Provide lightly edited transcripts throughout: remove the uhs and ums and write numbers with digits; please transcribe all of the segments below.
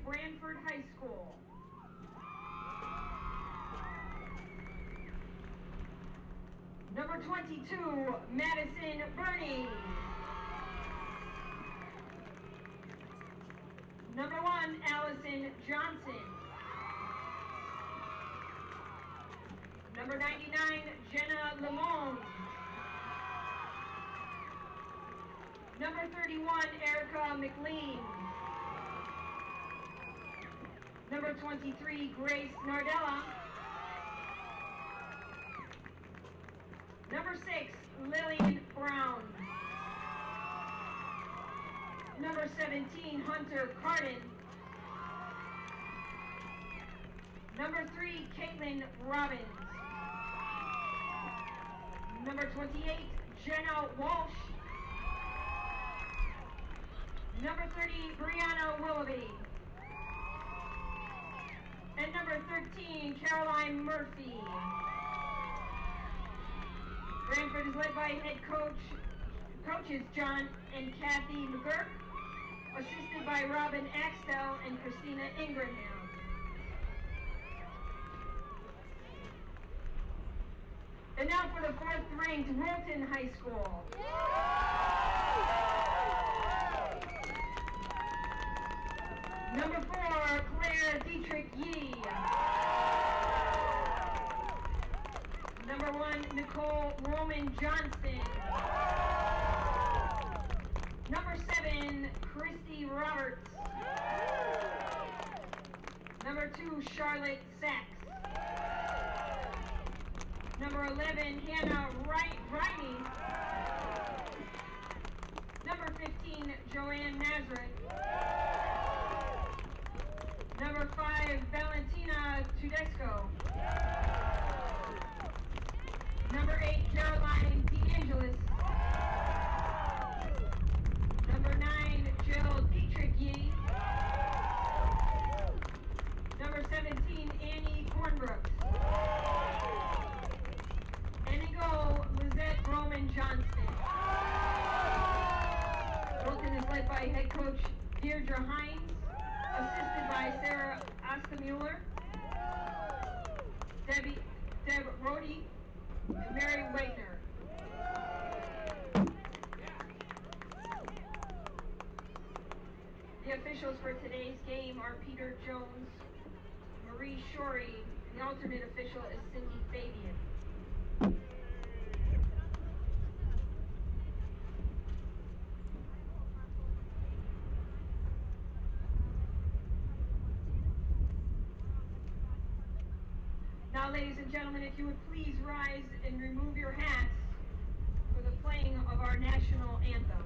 Branford High School. Number 22, Madison Burney. Number 1, Allison Johnson. Number 99, Jenna Lamone. Number 31, Erica McLean. Number 23, Grace Nardella. Number 6, Lillian Brown. Number 17, Hunter Cardin. Number 3, Caitlin Robbins. Number 28, Jenna Walsh. Number 30, Brianna Willoughby. And number 13, Caroline Murphy. Branford is led by head coaches John and Kathy McGurk, assisted by Robin Axtell and Christina Ingraham. And now for the 4th ranked Wilton High School. Number 4, Claire Dietrich Yee. Number 1, Nicole Roman Johnston. Number 7, Christy Roberts. Number 2, Charlotte Sachs. Number 11, Hannah Riney. Number 15, Joanne Nazareth. Number 5, Valentina Tudesco. Number 8, Caroline DeAngelis. Number 9, Jill Dietrich Yee. Number 17, Annie Cornbrooks. And in goal, Lizette Roman Johnston. Wilton is led by head coach Deirdre Hines, assisted by Sarah Ostermuller, Deb Rody, and Mary Wagner. The officials for today's game are Peter Jones, Marie Shorey, and the alternate official is Cindy Fabian. Now, ladies and gentlemen, if you would please rise and remove your hats for the playing of our national anthem.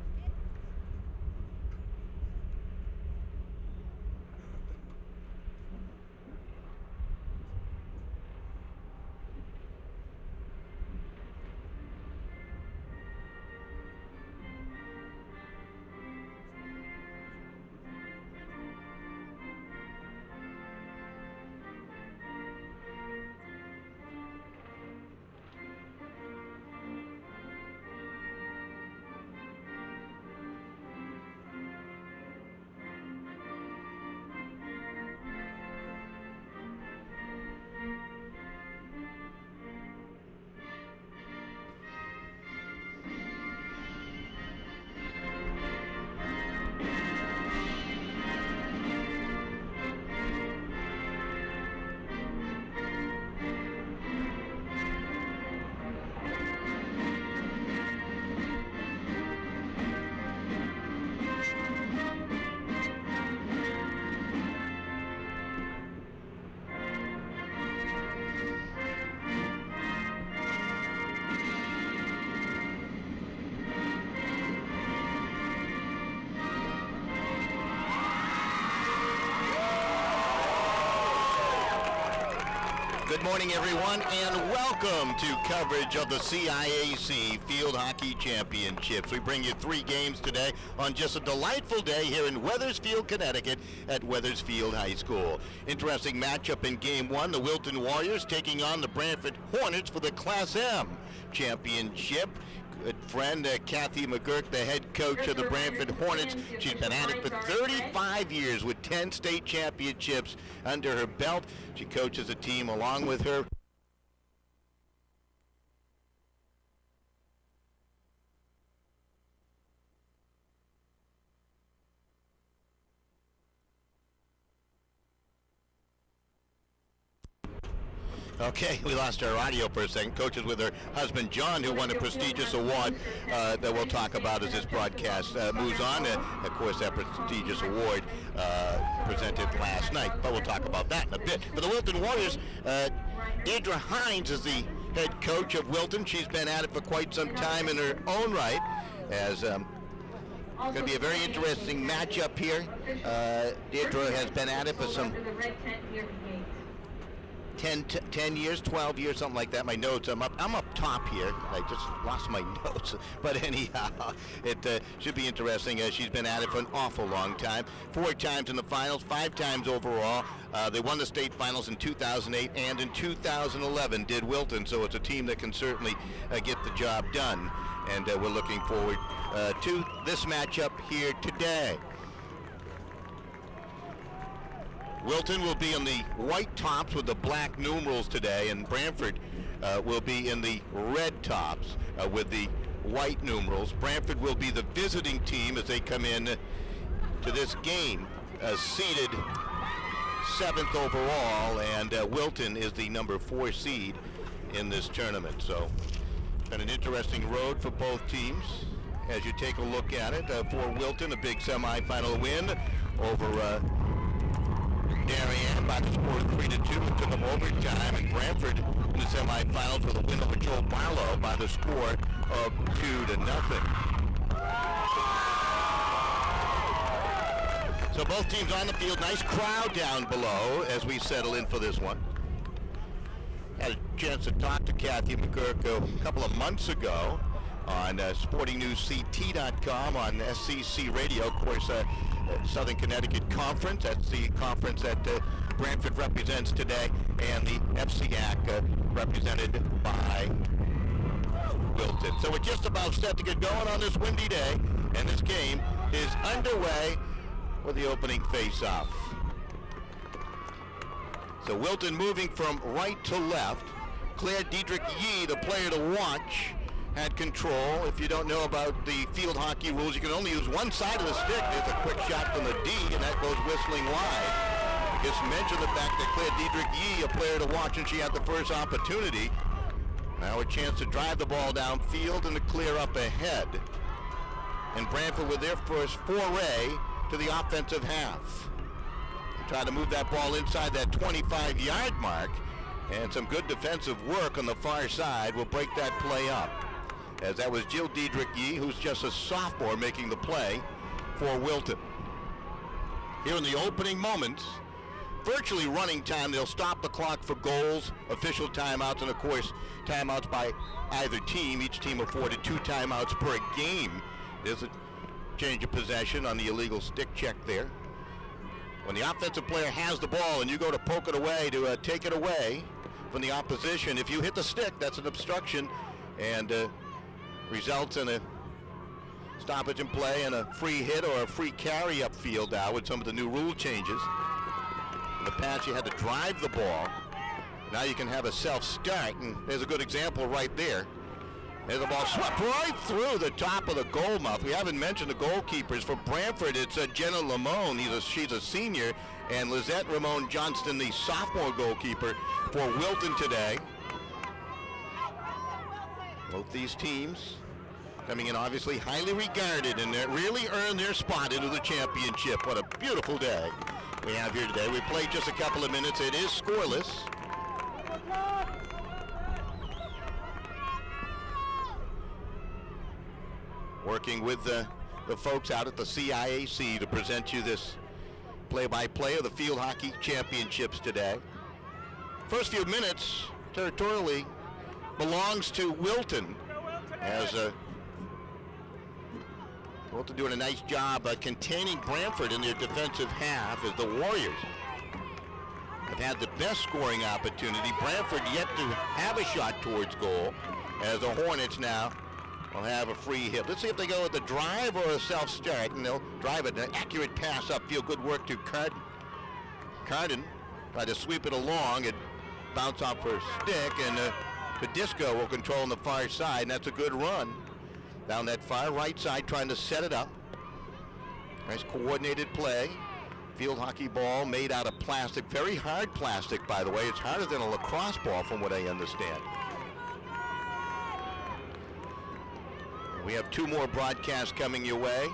Good morning, everyone, and welcome to coverage of the CIAC Field Hockey Championships. We bring you 3 games today on just a delightful day here in Wethersfield, Connecticut at Wethersfield High School. Interesting matchup in Game 1, the Wilton Warriors taking on the Branford Hornets for the Class M Championship. good friend, Kathy McGurk, the head coach of the Branford Hornets. She's been at it for 35 years with 10 state championships under her belt. She coaches a team along with her. Okay, we lost our audio for a second. Coach is with her husband, John, who won a prestigious award that we'll talk about as this broadcast moves on. Of course, that prestigious award presented last night, but we'll talk about that in a bit. For the Wilton Warriors, Deidre Hines is the head coach of Wilton. She's been at it for quite some time in her own right, as going to be a very interesting matchup here. Deidre has been at it for some 10 years, 12 years, something like that. My notes, I'm up top here. I just lost my notes. But anyhow, it should be interesting. She's been at it for an awful long time. 4 times in the finals, 5 times overall. They won the state finals in 2008 and in 2011 did Wilton. So it's a team that can certainly get the job done. And we're looking forward to this matchup here today. Wilton will be in the white tops with the black numerals today, and Branford will be in the red tops with the white numerals. Branford will be the visiting team as they come in to this game, seeded 7th overall, and Wilton is the number 4 seed in this tournament. So, been an interesting road for both teams as you take a look at it. For Wilton, a big semifinal win over Darien by the score of 3-2. It took them overtime, and Branford in the semifinals with a win over Joe Barlow by the score of 2-0. So both teams on the field. Nice crowd down below as we settle in for this one. Had a chance to talk to Kathy McGurk a couple of months ago on sportingnewsct.com on SCC Radio. Of course, Southern Connecticut Conference. That's the conference that Branford represents today, and the FCIAC represented by Wilton. So we're just about set to get going on this windy day, and this game is underway with the opening face-off. So Wilton moving from right to left. Claire Diedrich Yee, the player to watch, had control. If you don't know about the field hockey rules, you can only use one side of the stick. There's a quick shot from the D, and that goes whistling wide. I guess mention the fact that Claire Diedrich Yee, a player to watch, and she had the first opportunity. Now a chance to drive the ball downfield and to clear up ahead. And Branford with their first foray to the offensive half. They try to move that ball inside that 25-yard mark, and some good defensive work on the far side will break that play up. As that was Jill Diedrich Yee, who's just a sophomore, making the play for Wilton. Here in the opening moments, virtually running time. They'll stop the clock for goals, official timeouts, and of course, timeouts by either team. Each team afforded 2 timeouts per game. There's a change of possession on the illegal stick check there. When the offensive player has the ball and you go to poke it away to take it away from the opposition, if you hit the stick, that's an obstruction, and results in a stoppage in play and a free hit or a free carry upfield now with some of the new rule changes. In the past, you had to drive the ball. Now you can have a self-start, and there's a good example right there. There's the ball swept right through the top of the goal mouth. We haven't mentioned the goalkeepers. For Branford, it's Jenna Lamone. She's a senior, and Lizette Ramon Johnston, the sophomore goalkeeper for Wilton today. Both these teams coming in obviously highly regarded, and they really earned their spot into the championship. What a beautiful day we have here today. We played just a couple of minutes. It is scoreless. Working with the folks out at the CIAC to present you this play-by-play of the Field Hockey Championships today. First few minutes, territorially, belongs to Wilton, as Wilton doing a nice job containing Branford in their defensive half, as the Warriors have had the best scoring opportunity. Branford yet to have a shot towards goal, as the Hornets now will have a free hit. Let's see if they go with the drive or a self-start, and they'll drive it. An accurate pass upfield. Good work to Carden. Carden tried to sweep it along and bounce off her stick, and Tedisco will control on the far side, and that's a good run. Down that far right side, trying to set it up. Nice coordinated play. Field hockey ball made out of plastic. Very hard plastic, by the way. It's harder than a lacrosse ball, from what I understand. We have two more broadcasts coming your way,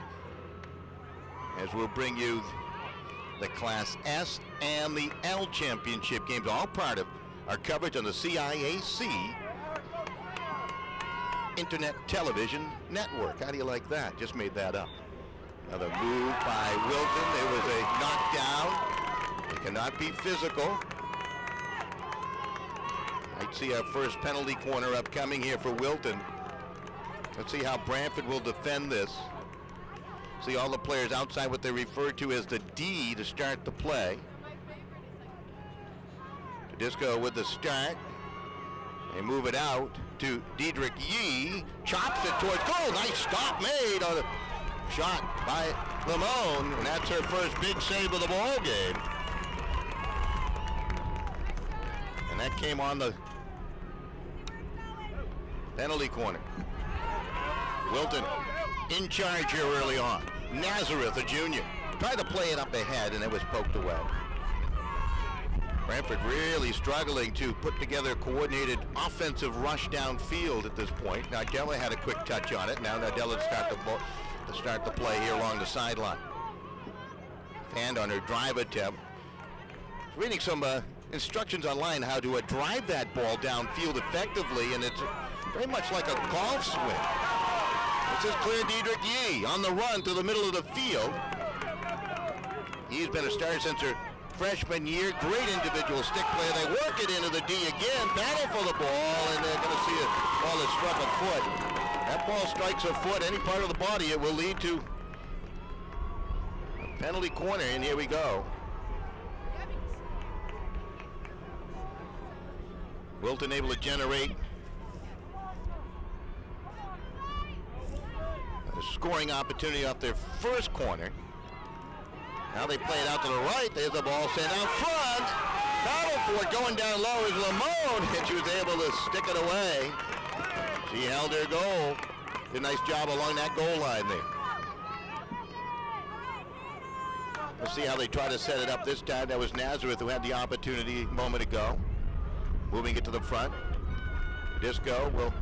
as we'll bring you the Class S and the L championship games, all part of our coverage on the CIAC Internet Television Network. How do you like that? Just made that up. Another move by Wilton. There was a knockdown. It cannot be physical. Might see our first penalty corner upcoming here for Wilton. Let's see how Branford will defend this. See all the players outside what they refer to as the D to start the play. Tedisco with the start. They move it out to Diedrich Yee. Chops it towards goal. Nice stop made on a shot by Limon, and that's her first big save of the ball game. And that came on the penalty corner. Wilton in charge here early on. Nazareth, a junior, tried to play it up ahead, and it was poked away. Branford really struggling to put together a coordinated offensive rush downfield at this point. Nardella had a quick touch on it. Now Nardella to start the play here along the sideline. Hand on her drive attempt. Reading some instructions online how to drive that ball downfield effectively, and it's very much like a golf swing. This is clear Diedrich Yee on the run to the middle of the field. He's been a starter since her freshman year. Great individual stick play. They work it into the D again. Battle for the ball, and they're going to see a ball that struck a foot. That ball strikes a foot, any part of the body, it will lead to a penalty corner, and here we go. Wilton able to generate a scoring opportunity off their first corner. Now they play it out to the right. There's the ball sent out front. Battle for it, going down low is Limon, and she was able to stick it away. She held her goal. Did a nice job along that goal line there. Let's see how they try to set it up this time. That was Nazareth who had the opportunity a moment ago. Moving it to the front. Disco will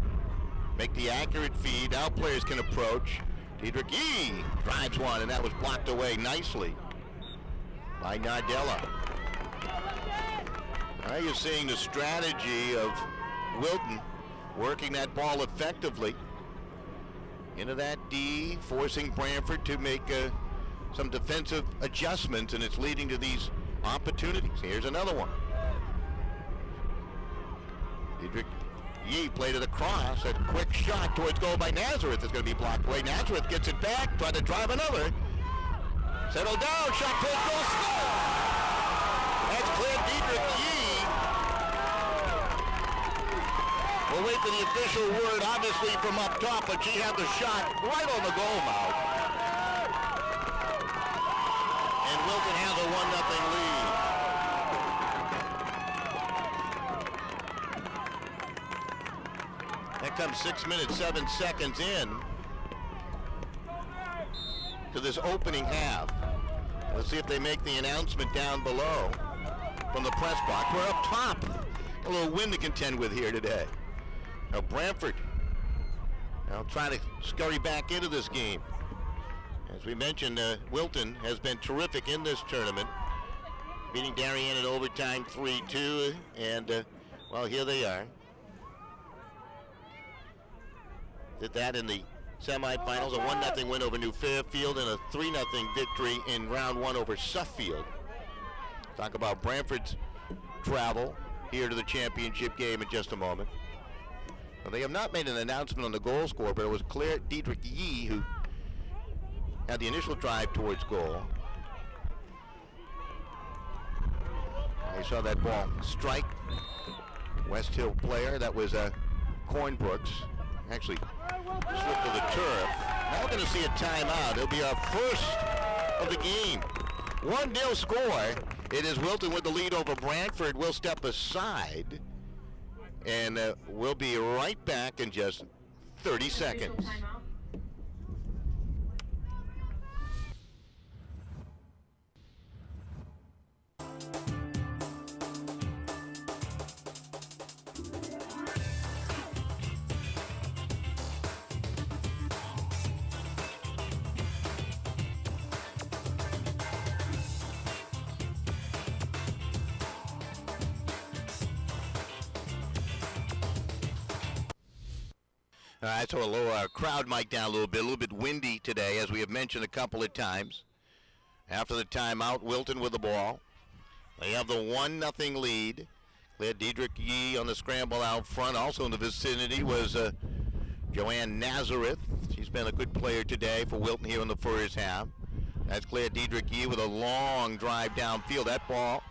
make the accurate feed. Now players can approach. Diedrich Yee drives one, and that was blocked away nicely by Nardella. Now you're seeing the strategy of Wilton working that ball effectively into that D, forcing Branford to make some defensive adjustments, and it's leading to these opportunities. Here's another one. Diedrich Yee played it across. A quick shot towards goal by Nazareth is going to be blocked away. Nazareth gets it back, tried to drive another. Settle down, shot towards goal, score! That's clear Diedrich Yee. We'll wait for the official word, obviously from up top, but she had the shot right on the goal mouth. And Wilton has a 1-0 lead. That comes 6 minutes, 7 seconds in to this opening half. Let's see if they make the announcement down below from the press box. We're up top. A little wind to contend with here today. Now Branford now trying to scurry back into this game. As we mentioned, Wilton has been terrific in this tournament, beating Darien in overtime 3-2, and well, here they are. Did that in the semifinals, a 1-0 win over New Fairfield and a 3-0 victory in round one over Suffield. Talk about Branford's travel here to the championship game in just a moment. Well, they have not made an announcement on the goal score, but it was Claire Diedrich Yee who had the initial drive towards goal. They saw that ball strike. West Hill player, that was Cornbrooks. actually slipped to the turf. Now we're going to see a timeout. It'll be our first of the game. 1-0 score. It is Wilton with the lead over Branford. We'll step aside, and we'll be right back in just 30 seconds. All right, so we'll lower our crowd mic down a little bit windy today, as we have mentioned a couple of times. After the timeout, Wilton with the ball. They have the 1-0 lead. Claire Diedrich Yee on the scramble out front. Also in the vicinity was Joanne Nazareth. She's been a good player today for Wilton here in the first half. That's Claire Diedrich Yee with a long drive downfield. That ball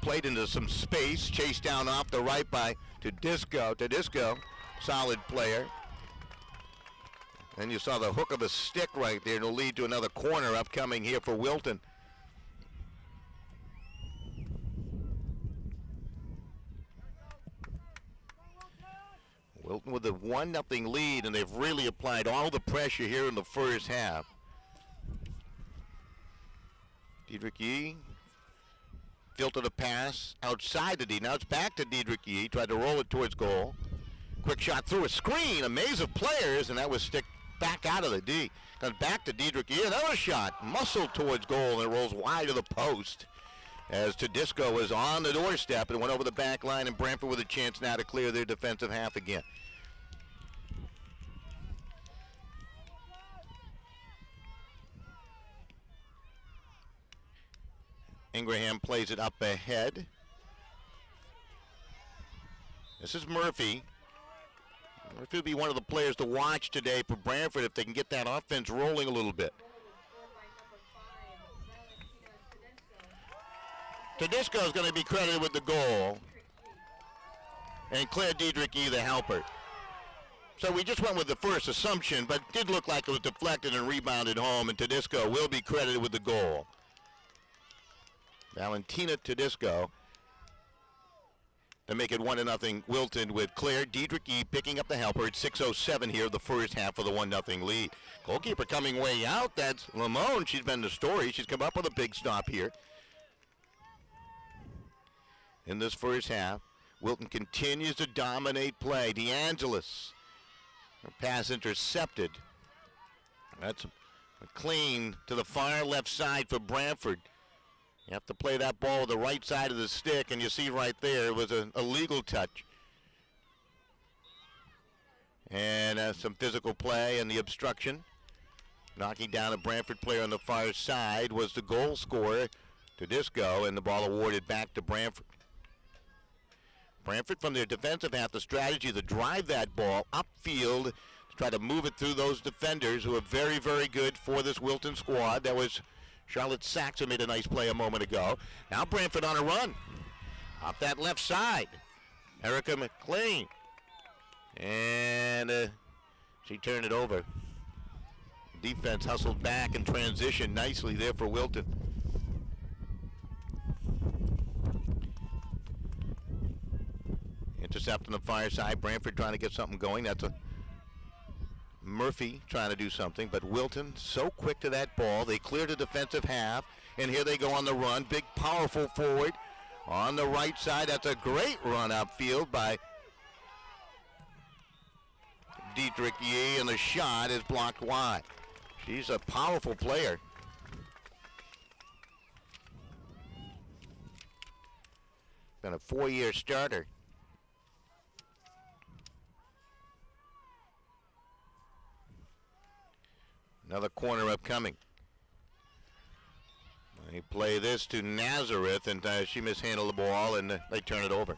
played into some space, chased down off the right by Tedisco. Tedisco, solid player. And you saw the hook of a stick right there. It'll lead to another corner upcoming here for Wilton. Wilton with a 1-0 lead, and they've really applied all the pressure here in the first half. Diedrich Yee filtered a pass outside the D. Now it's back to Diedrich Yee. Tried to roll it towards goal. Quick shot through a screen. A maze of players, and that was stick back out of the D. Comes back to Diedrich Yee. Another shot. Muscled towards goal, and it rolls wide of the post. As Tedisco was on the doorstep and went over the back line, and Branford with a chance now to clear their defensive half again. Ingraham plays it up ahead. This is Murphy. Murphy will be one of the players to watch today for Branford if they can get that offense rolling a little bit. Tedisco is going to be credited with the goal, and Claire Diedrich Yee the helper. So we just went with the first assumption, but it did look like it was deflected and rebounded home, and Tedisco will be credited with the goal. Valentina Tedisco to make it 1-0 Wilton, with Claire Diedrich Yee picking up the helper at 6:07 here, the first half of the 1-0 lead. Goalkeeper coming way out, that's Lamone. She's been the story. She's come up with a big stop here in this first half. Wilton continues to dominate play. DeAngelis, her pass intercepted. That's McLean to the far left side for Branford. You have to play that ball with the right side of the stick, and you see right there it was an illegal touch. And some physical play and the obstruction. Knocking down a Branford player on the far side was the goal scorer, Tedisco, and the ball awarded back to Branford. Branford from their defensive half, the strategy to drive that ball upfield to try to move it through those defenders who are very, very good for this Wilton squad. That was Charlotte Saxon made a nice play a moment ago. Now Branford on a run. Off that left side. Erica McLean. And she turned it over. Defense hustled back and transitioned nicely there for Wilton. Intercept on the far side. Branford trying to get something going. That's a Murphy trying to do something, but Wilton so quick to that ball. They cleared the defensive half, and here they go on the run. Big, powerful forward on the right side. That's a great run upfield by Diedrich Yee, and the shot is blocked wide. She's a powerful player. Been a 4-year starter. Another corner upcoming. They play this to Nazareth, and she mishandled the ball, and they turn it over.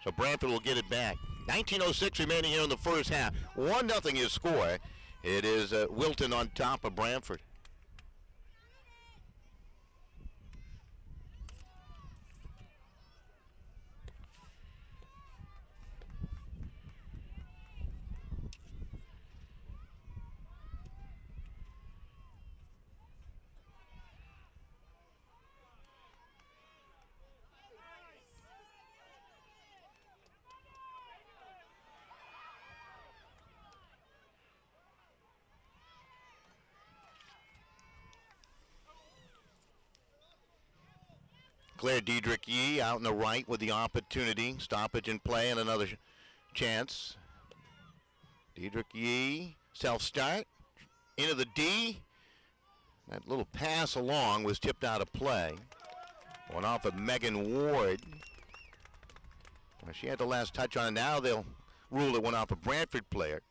So Branford will get it back. 19:06 remaining here in the first half. 1-0 is score. It is Wilton on top of Branford. Claire Diedrich Yee out in the right with the opportunity. Stoppage in play and another chance. Diedrich Yee, self-start, into the D. That little pass along was tipped out of play. Went off of Megan Ward. Well, she had the last touch on it. Now they'll rule it went off a Branford player.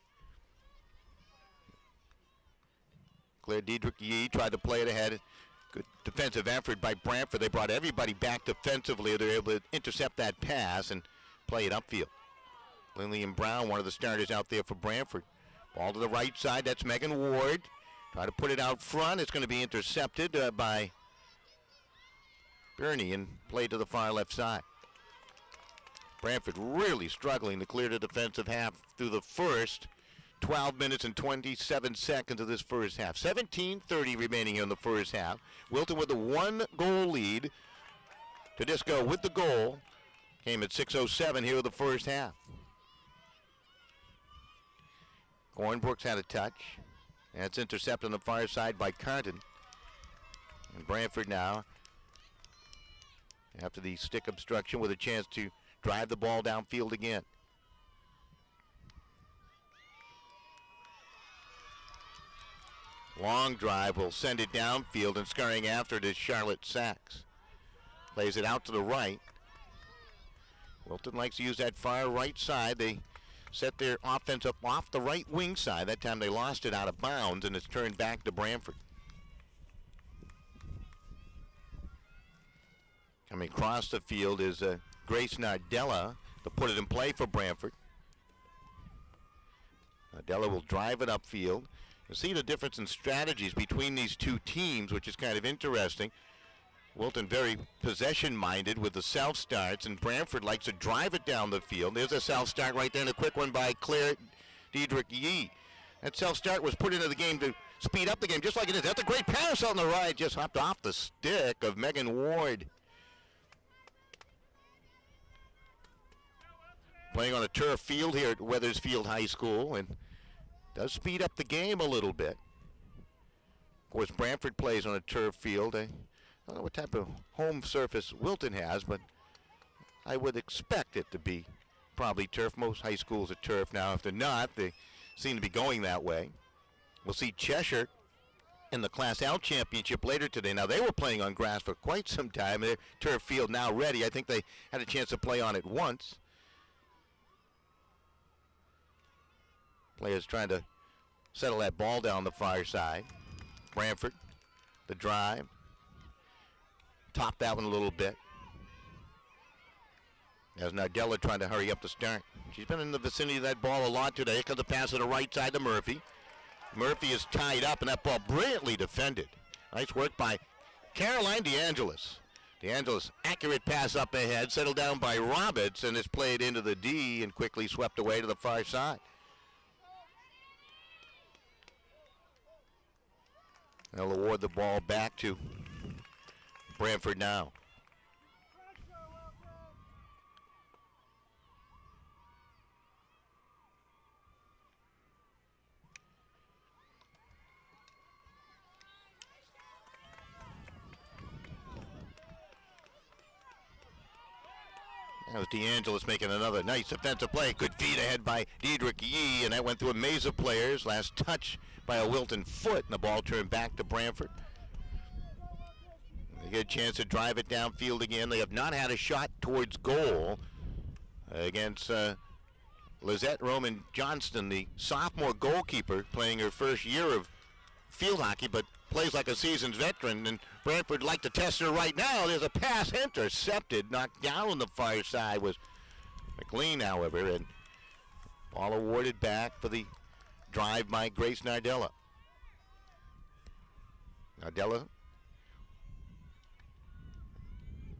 Claire Diedrich Yee tried to play it ahead. Good defensive effort by Branford. They brought everybody back defensively. They were able to intercept that pass and play it upfield. Lillian Brown, one of the starters out there for Branford. Ball to the right side. That's Megan Ward. Try to put it out front. It's going to be intercepted by Birney and played to the far left side. Branford really struggling to clear the defensive half through the first 12 minutes and 27 seconds of this first half. 17:30 remaining in the first half. Wilton with a 1-goal lead. Tedesco with the goal. Came at 6:07 here in the first half. Cornbrooks had a touch. And it's intercepted on the far side by Carton. And Branford now, after the stick obstruction, with a chance to drive the ball downfield again. Long drive will send it downfield, and scurrying after it is Charlotte Sachs. Plays it out to the right. Wilton likes to use that far right side. They set their offense up off the right wing side. That time they lost it out of bounds, and it's turned back to Branford. Coming across the field is Grace Nardella to put it in play for Branford. Nardella will drive it upfield. You see the difference in strategies between these two teams, which is kind of interesting. Wilton very possession-minded with the self-starts, and Branford likes to drive it down the field. There's a self-start right there, and a quick one by Claire Diedrich Yee. That self-start was put into the game to speed up the game, just like it is. That's a great pass on the right, just hopped off the stick of Megan Ward. Playing on a turf field here at Wethersfield High School, and does speed up the game a little bit. Of course, Branford plays on a turf field. I don't know what type of home surface Wilton has, but I would expect it to be probably turf. Most high schools are turf now. If they're not, they seem to be going that way. We'll see Cheshire in the Class L championship later today. Now, they were playing on grass for quite some time. Their turf field now ready. I think they had a chance to play on it once. Players trying to settle that ball down the far side. Branford, the drive. Top that one a little bit. As Nardella trying to hurry up the start. She's been in the vicinity of that ball a lot today. Here comes a pass to the right side to Murphy. Murphy is tied up, and that ball brilliantly defended. Nice work by Caroline DeAngelis. DeAngelis, accurate pass up ahead, settled down by Roberts, and is played into the D and quickly swept away to the far side. They'll award the ball back to Branford now. That was DeAngelis making another nice defensive play. Good feed ahead by Diedrich Yee, and that went through a maze of players. Last touch by a Wilton foot, and the ball turned back to Branford. They get a chance to drive it downfield again. They have not had a shot towards goal against Lizette Roman Johnston, the sophomore goalkeeper, playing her first year of field hockey, but plays like a seasoned veteran, and Branford like to test her right now. There's a pass intercepted, knocked down on the far side was McLean, however, and ball awarded back for the drive by Grace Nardella. Nardella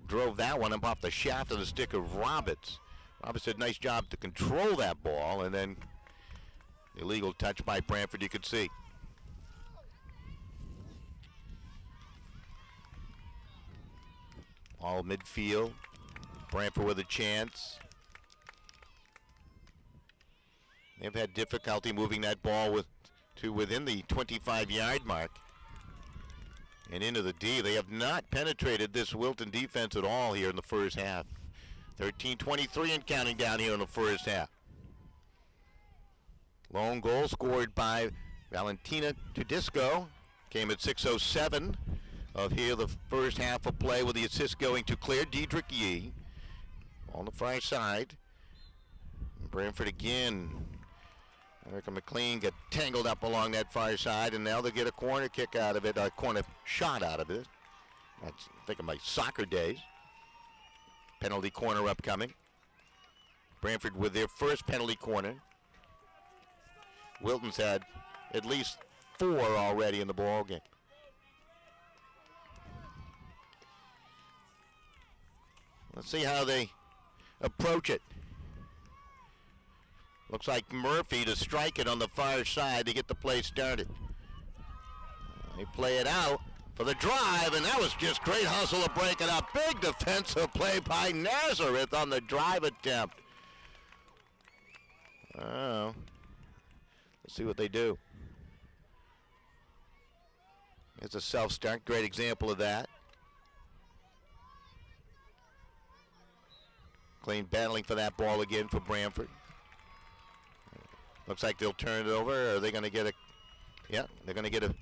drove that one up off the shaft of the stick of Roberts. Roberts did a nice job to control that ball, and then illegal touch by Branford, you could see. All midfield. Branford with a chance. They've had difficulty moving that ball to within the 25-yard mark. And into the D. They have not penetrated this Wilton defense at all here in the first half. 13-23 and counting down here in the first half. Lone goal scored by Valentina Tedisco. Came at 6:07 of here the first half of play, with the assist going to Claire Diedrich Yee on the far side. Branford again. Erica McLean got tangled up along that far side, and now they get a corner kick out of it, a corner shot out of it. That's thinking of my soccer days. Penalty corner upcoming. Branford with their first penalty corner. Wilton's had at least 4 already in the ball game. Let's see how they approach it. Looks like Murphy to strike it on the far side to get the play started. They play it out for the drive, and that was just great hustle to break it up. Big defensive play by Nazareth on the drive attempt. Oh, let's see what they do. It's a self-start, great example of that. Clean battling for that ball again for Branford. Looks like they'll turn it over. Or are they going to get a, yeah, they're going to get a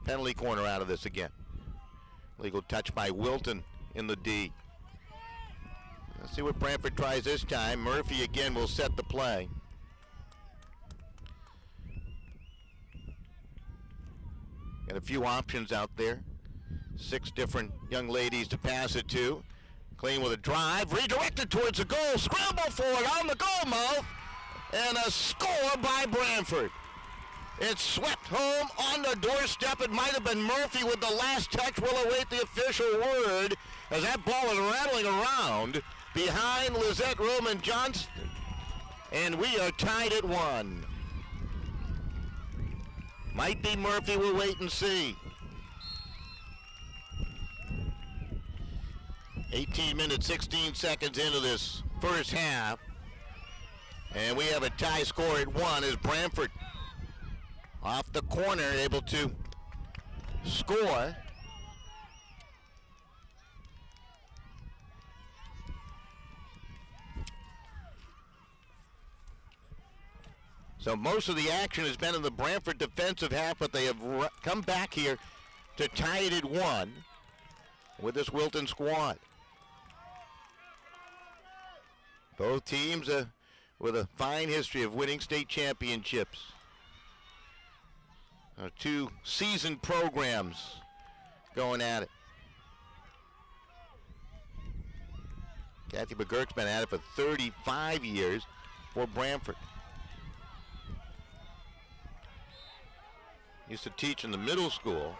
penalty corner out of this again. Legal touch by Wilton in the D. Let's see what Branford tries this time. Murphy again will set the play. Got a few options out there. 6 different young ladies to pass it to. Clean with a drive, redirected towards the goal, scramble for it on the goal mouth, and a score by Branford. It's swept home on the doorstep. It might have been Murphy with the last touch. We'll await the official word as that ball is rattling around behind Lizette Roman Johnston. And we are tied at 1. Might be Murphy, we'll wait and see. 18 minutes, 16 seconds into this first half. And we have a tie score at 1 as Branford off the corner able to score. So most of the action has been in the Branford defensive half, but they have come back here to tie it at 1 with this Wilton squad. Both teams with a fine history of winning state championships. 2 seasoned programs going at it. Kathy McGurk's been at it for 35 years for Branford. Used to teach in the middle school.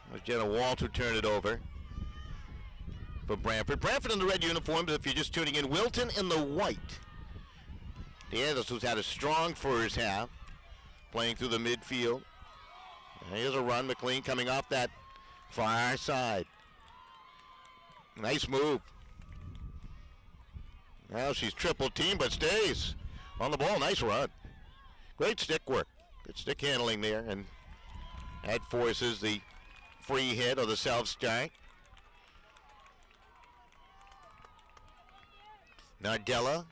It was Jenna Walt who turned it over for Branford. Branford in the red uniforms, if you're just tuning in. Wilton in the white. DeAngelis, who's had a strong first half, playing through the midfield. And here's a run. McLean coming off that far side. Nice move. Now she's triple team, but stays on the ball. Nice run. Great stick work. Good stick handling there, and that forces the free hit or the self-start. Nardella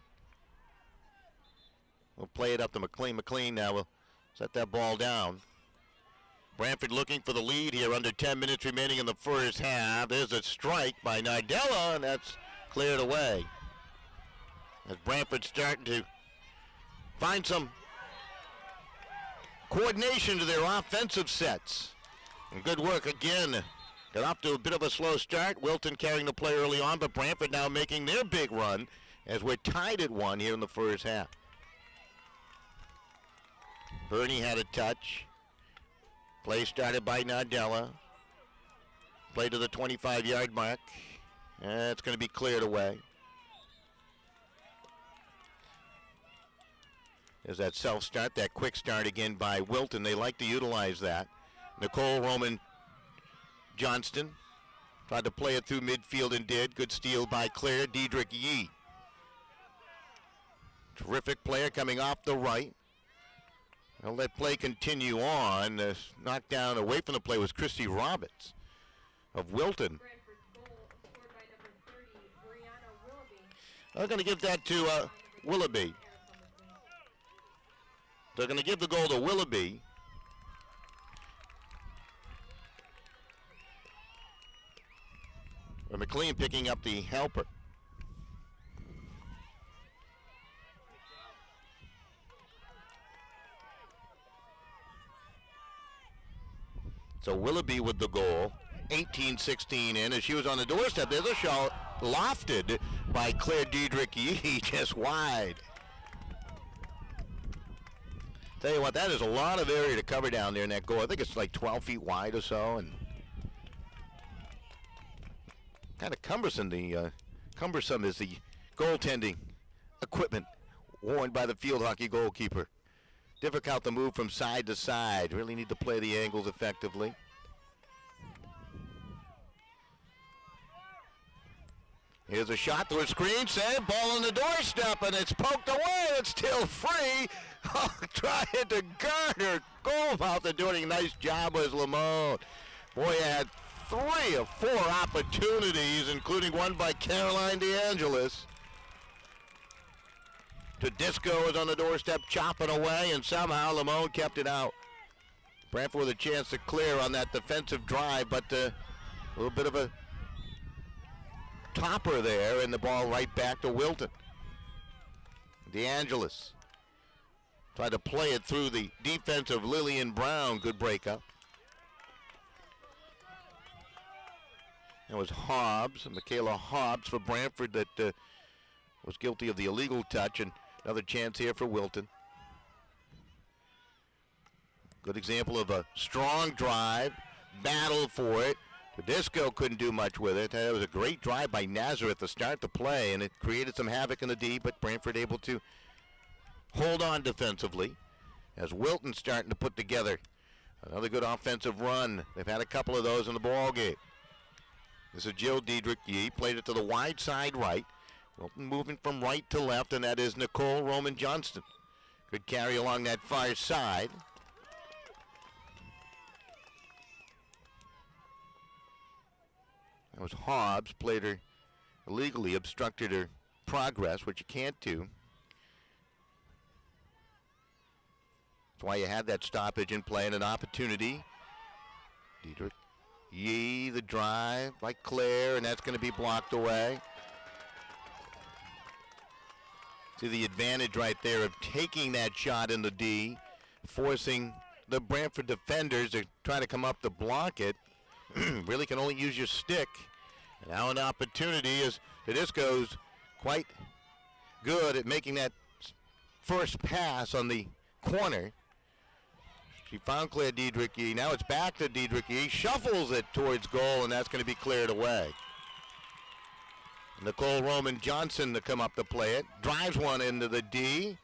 will play it up to McLean. McLean now will set that ball down. Branford looking for the lead here, under 10 minutes remaining in the first half. There's a strike by Nardella, and that's cleared away. As Branford starting to find some coordination to their offensive sets. And good work again. Got off to a bit of a slow start. Wilton carrying the play early on, but Branford now making their big run as we're tied at 1 here in the first half. Bernie had a touch. Play started by Nardella. Play to the 25-yard mark. And it's going to be cleared away. There's that self-start, that quick start again by Wilton. They like to utilize that. Nicole Roman Johnston tried to play it through midfield and did. Good steal by Claire Diedrich Yee. Terrific player coming off the right. I'll let play continue on. Knocked down away from the play was Christy Roberts of Wilton. They're going to give that to Willoughby. They're going to give the goal to Willoughby. Or McLean picking up the helper. So Willoughby with the goal, 18-16 in. As she was on the doorstep, there's a shot lofted by Claire Diedrich-Yee, just wide. Tell you what, that is a lot of area to cover down there in that goal. I think it's like 12 feet wide or so, and kind of cumbersome. Cumbersome is the goaltending equipment worn by the field hockey goalkeeper. Difficult to move from side to side. Really need to play the angles effectively. Here's a shot through a screen, save, ball on the doorstep, and it's poked away. It's still free. Oh, trying to guard her goalmouth and doing a nice job with Lamone. Boy, had 3 of 4 opportunities, including one by Caroline DeAngelis. Tedisco is on the doorstep chopping away, and somehow Lamone kept it out. Branford with a chance to clear on that defensive drive, but a little bit of a topper there, and the ball right back to Wilton. DeAngelis tried to play it through the defense of Lillian Brown. Good breakup. That was Hobbs, Michaela Hobbs for Branford, that was guilty of the illegal touch, and another chance here for Wilton. Good example of a strong drive, battle for it. Tedisco couldn't do much with it. It was a great drive by Nazareth to start the play, and it created some havoc in the D, but Branford able to hold on defensively as Wilton starting to put together another good offensive run. They've had a couple of those in the ball game. This is Jill Diedrich-Yee, played it to the wide side right. Wilton moving from right to left, and that is Nicole Roman-Johnston. Good carry along that far side. That was Hobbs, played her illegally, obstructed her progress, which you can't do. That's why you had that stoppage in play and an opportunity. Diedrich-Yee, the drive by Claire, and that's going to be blocked away. See the advantage right there of taking that shot in the D, forcing the Branford defenders to try to come up to block it. Really can only use your stick. And now an opportunity as Tedisco's quite good at making that first pass on the corner. She found Claire Diedrich-Yee. Now it's back to Diedrich-Yee. Shuffles it towards goal, and that's going to be cleared away. Nicole Roman-Johnson to come up to play it. Drives one into the D.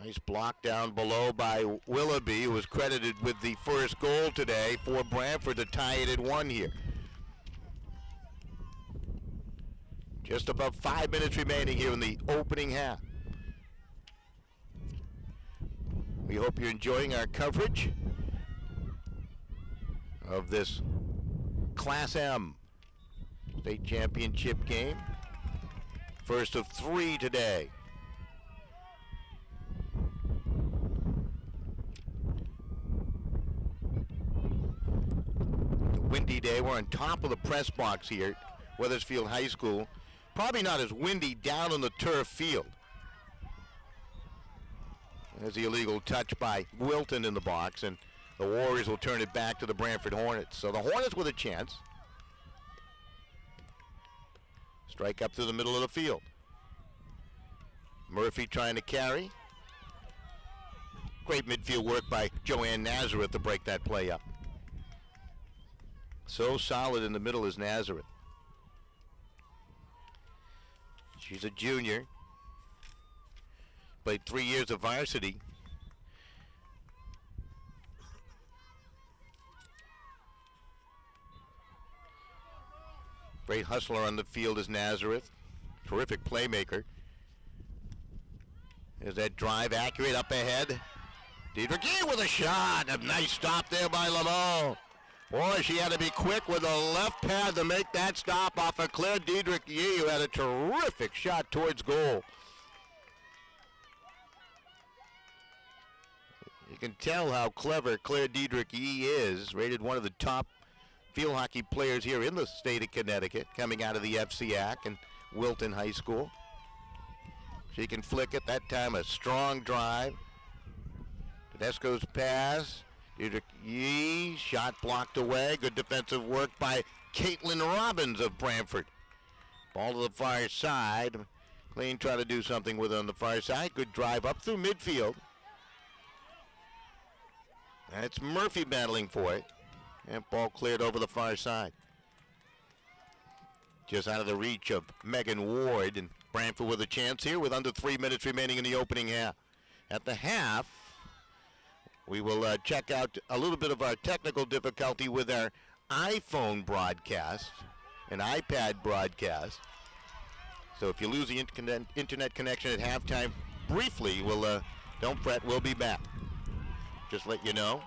Nice block down below by Willoughby, who was credited with the first goal today for Branford to tie it at 1 here. Just about 5 minutes remaining here in the opening half. We hope you're enjoying our coverage of this Class M state championship game. First of 3 today. Windy day. We're on top of the press box here at Wethersfield High School. Probably not as windy down on the turf field. There's the illegal touch by Wilton in the box, and the Warriors will turn it back to the Branford Hornets. So the Hornets with a chance. Strike up through the middle of the field. Murphy trying to carry. Great midfield work by Joanne Nazareth to break that play up. So solid in the middle is Nazareth. She's a junior. Played 3 years of varsity. Great hustler on the field is Nazareth. Terrific playmaker. There's that drive, accurate up ahead. Diedrich Yee with a shot. A nice stop there by Lamont. Boy, she had to be quick with the left pad to make that stop off of Claire Diedrich Yee, who had a terrific shot towards goal. You can tell how clever Claire Diedrich Yee is, rated one of the top field hockey players here in the state of Connecticut, coming out of the FCIAC and Wilton High School. She can flick it, that time a strong drive. Tedesco's pass, Diedrich Yee, shot blocked away. Good defensive work by Caitlin Robbins of Branford. Ball to the far side. Clean trying to do something with it on the far side. Good drive up through midfield. And it's Murphy battling for it. And ball cleared over the far side. Just out of the reach of Megan Ward, and Branford with a chance here with under 3 minutes remaining in the opening half. At the half, we will check out a little bit of our technical difficulty with our iPhone broadcast, an iPad broadcast. So if you lose the internet connection at halftime, briefly, we'll don't fret, we'll be back. Just let you know.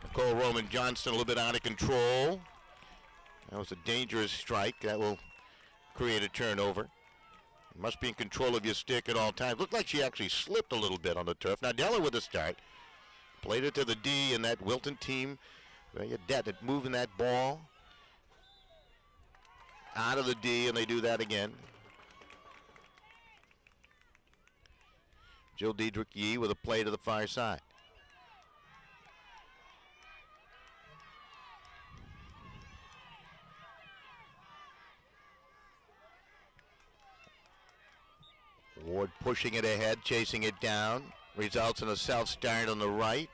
Nicole Roman Johnston a little bit out of control. That was a dangerous strike. That will create a turnover. You must be in control of your stick at all times. Looked like she actually slipped a little bit on the turf. Now Della with the start. Played it to the D, and that Wilton team, very adept at moving that ball out of the D, and they do that again. Jill Diedrich Yee with a play to the far side. Ward pushing it ahead, chasing it down. Results in a self-start on the right.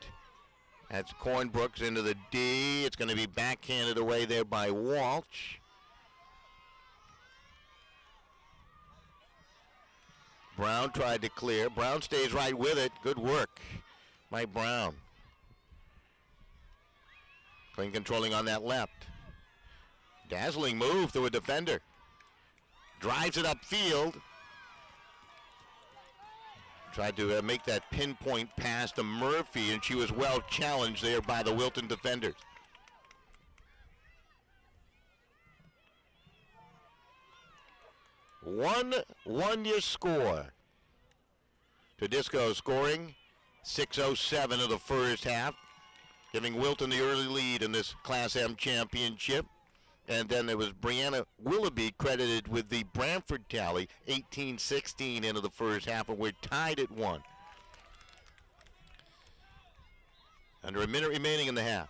That's Cornbrooks into the D. It's going to be backhanded away there by Walsh. Brown tried to clear. Brown stays right with it. Good work by Brown. Clean controlling on that left. Dazzling move to a defender. Drives it upfield. Tried to make that pinpoint pass to Murphy, and she was well challenged there by the Wilton defenders. One your score. Tedesco scoring 6:07 of the first half, giving Wilton the early lead in this Class M championship. And then there was Brianna Willoughby credited with the Branford tally, 18-16 into the first half, and we're tied at 1. Under a minute remaining in the half.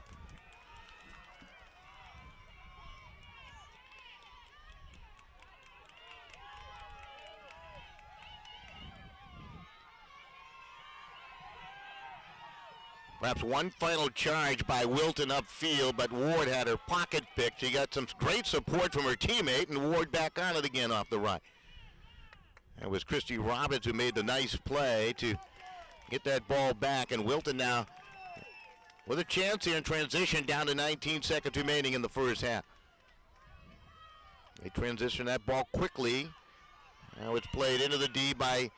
Perhaps one final charge by Wilton upfield, but Ward had her pocket picked. She got some great support from her teammate, and Ward back on it again off the right. It was Christy Robbins who made the nice play to get that ball back, and Wilton now with a chance here in transition, down to 19 seconds remaining in the first half. They transition that ball quickly. Now it's played into the D by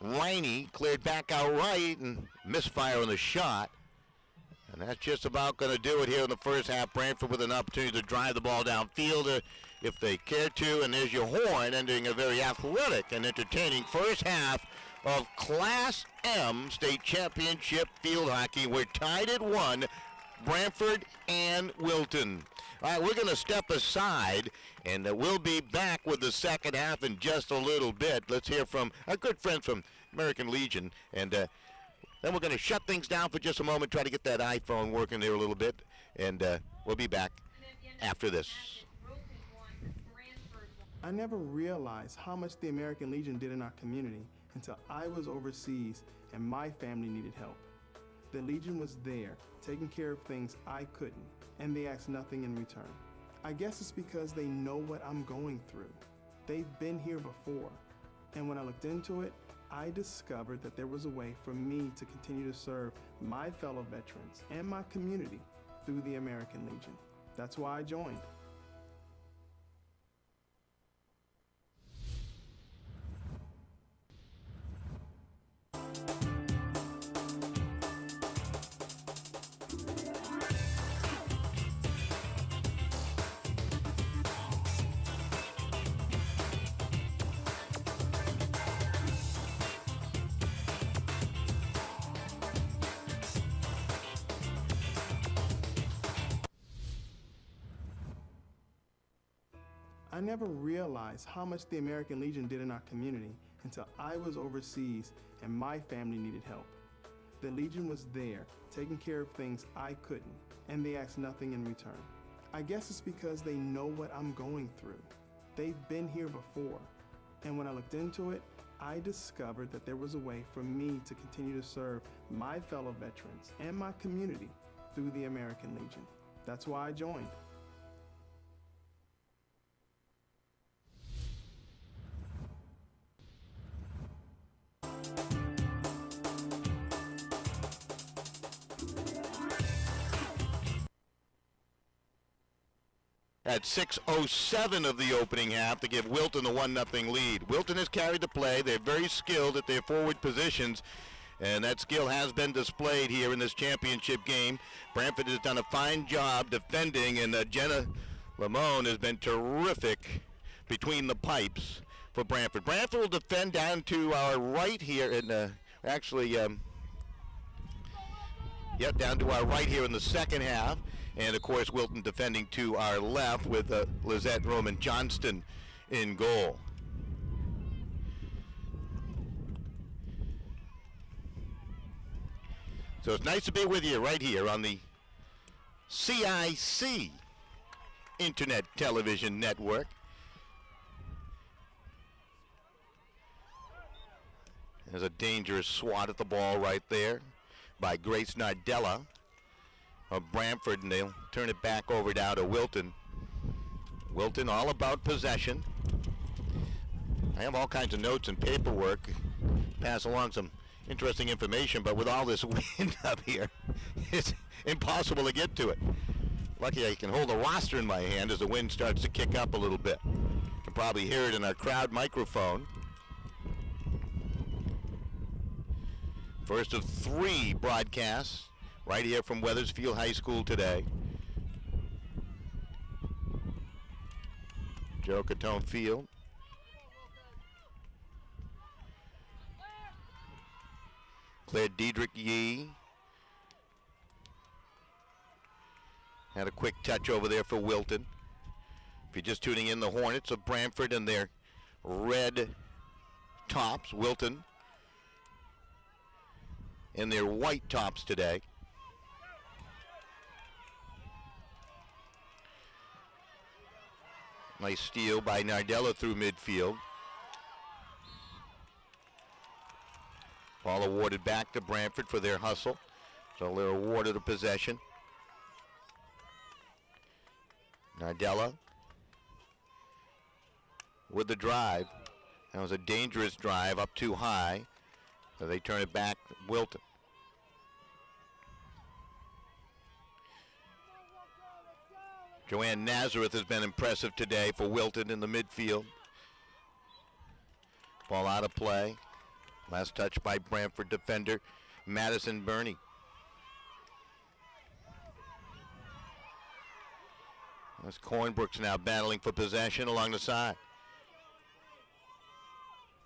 Riney, cleared back out right, and misfire on the shot. And that's just about going to do it here in the first half. Branford with an opportunity to drive the ball downfield if they care to. And there's your horn, ending a very athletic and entertaining first half of Class M State Championship Field Hockey. We're tied at 1, Branford and Wilton. All right, we're going to step aside, and we'll be back with the second half in just a little bit. Let's hear from our good friends from American Legion, and then we're going to shut things down for just a moment, try to get that iPhone working there a little bit, and we'll be back after this. I never realized how much the American Legion did in our community until I was overseas and my family needed help. The Legion was there, taking care of things I couldn't, and they asked nothing in return. I guess it's because they know what I'm going through. They've been here before, and when I looked into it, I discovered that there was a way for me to continue to serve my fellow veterans and my community through the American Legion. That's why I joined. I never realized how much the American Legion did in our community until I was overseas and my family needed help. The Legion was there, taking care of things I couldn't, and they asked nothing in return. I guess it's because they know what I'm going through. They've been here before, and when I looked into it, I discovered that there was a way for me to continue to serve my fellow veterans and my community through the American Legion. That's why I joined. At 6:07 of the opening half to give Wilton a 1-0 lead. Wilton has carried the play. They're very skilled at their forward positions, and that skill has been displayed here in this championship game. Branford has done a fine job defending, and Jenna Lamone has been terrific between the pipes for Branford. Branford will defend down to our right here, and down to our right here in the second half. And, of course, Wilton defending to our left with Lizette Roman Johnston in goal. So it's nice to be with you right here on the CIAC Internet Television Network. There's a dangerous swat at the ball right there by Grace Nardella of Branford, and they'll turn it back over down to Wilton. Wilton all about possession. I have all kinds of notes and paperwork, pass along some interesting information, but with all this wind up here, it's impossible to get to it. Lucky I can hold a roster in my hand as the wind starts to kick up a little bit. You can probably hear it in our crowd microphone. First of 3 broadcasts right here from Wethersfield High School today. Joe Catone Field. Claire Diedrich Yee had a quick touch over there for Wilton. If you're just tuning in, the Hornets of Branford and their red tops. Wilton in their white tops today. Nice steal by Nardella through midfield. Ball awarded back to Branford for their hustle. So they're awarded a possession. Nardella with the drive. That was a dangerous drive up too high. So they turn it back to Wilton. Joanne Nazareth has been impressive today for Wilton in the midfield. Ball out of play. Last touch by Branford defender Madison Burney. As Cornbrook's now battling for possession along the side.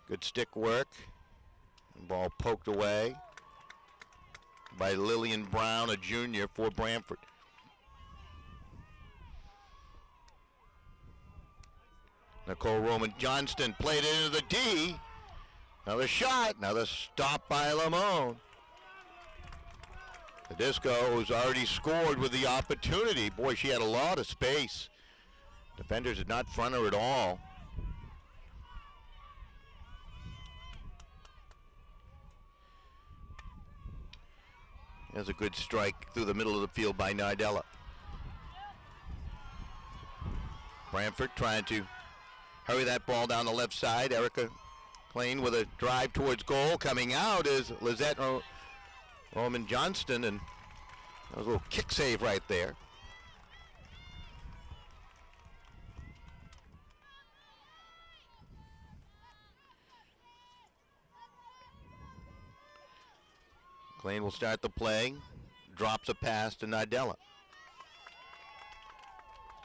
Good stick work. Ball poked away by Lillian Brown, a junior for Branford. Nicole Roman Johnston played it into the D. Another shot, another stop by Lamone. The Disco's already scored with the opportunity. Boy, she had a lot of space. Defenders did not front her at all. There's a good strike through the middle of the field by Nardella. Branford trying to hurry that ball down the left side. Erica Klein with a drive towards goal. Coming out is Lizette Roman Johnston, and that was a little kick save right there. Klein will start the play. Drops a pass to Nardella.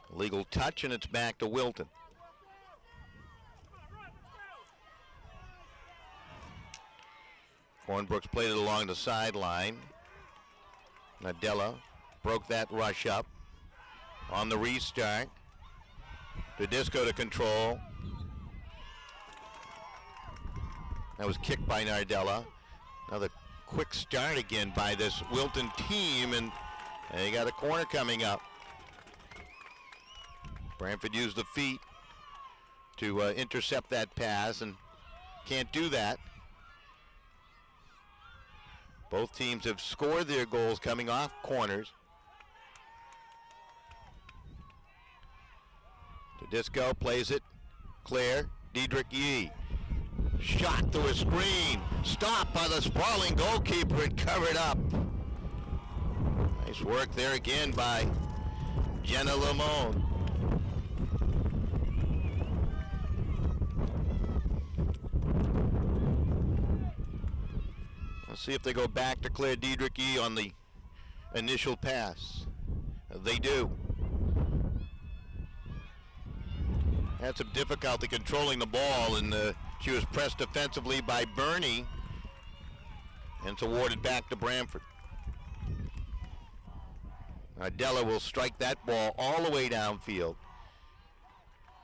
Legal touch, and it's back to Wilton. Hornbrooks played it along the sideline. Nardella broke that rush up on the restart. Tedesco to control. That was kicked by Nardella. Another quick start again by this Wilton team, and they got a corner coming up. Branford used the feet to intercept that pass and can't do that. Both teams have scored their goals coming off corners. Tedesco plays it. Claire, Diedrich Yee. Shot through a screen. Stopped by the sprawling goalkeeper and covered up. Nice work there again by Jenna Lamone. Let's see if they go back to Claire Diedrich Yee on the initial pass. They do. Had some difficulty controlling the ball, and she was pressed defensively by Bernie, and it's awarded back to Branford. Nardella will strike that ball all the way downfield.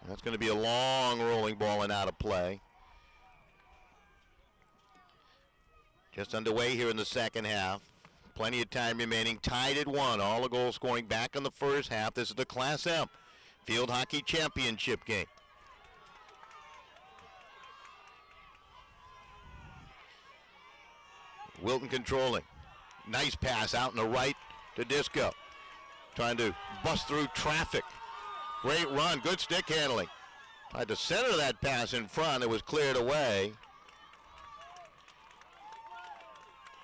That's going to be a long rolling ball and out of play. Just underway here in the second half. Plenty of time remaining. Tied at 1. All the goals scoring back in the first half. This is the Class M Field Hockey Championship game. Wilton controlling. Nice pass out in the right to Disco. Trying to bust through traffic. Great run. Good stick handling. Tried to center that pass in front. It was cleared away.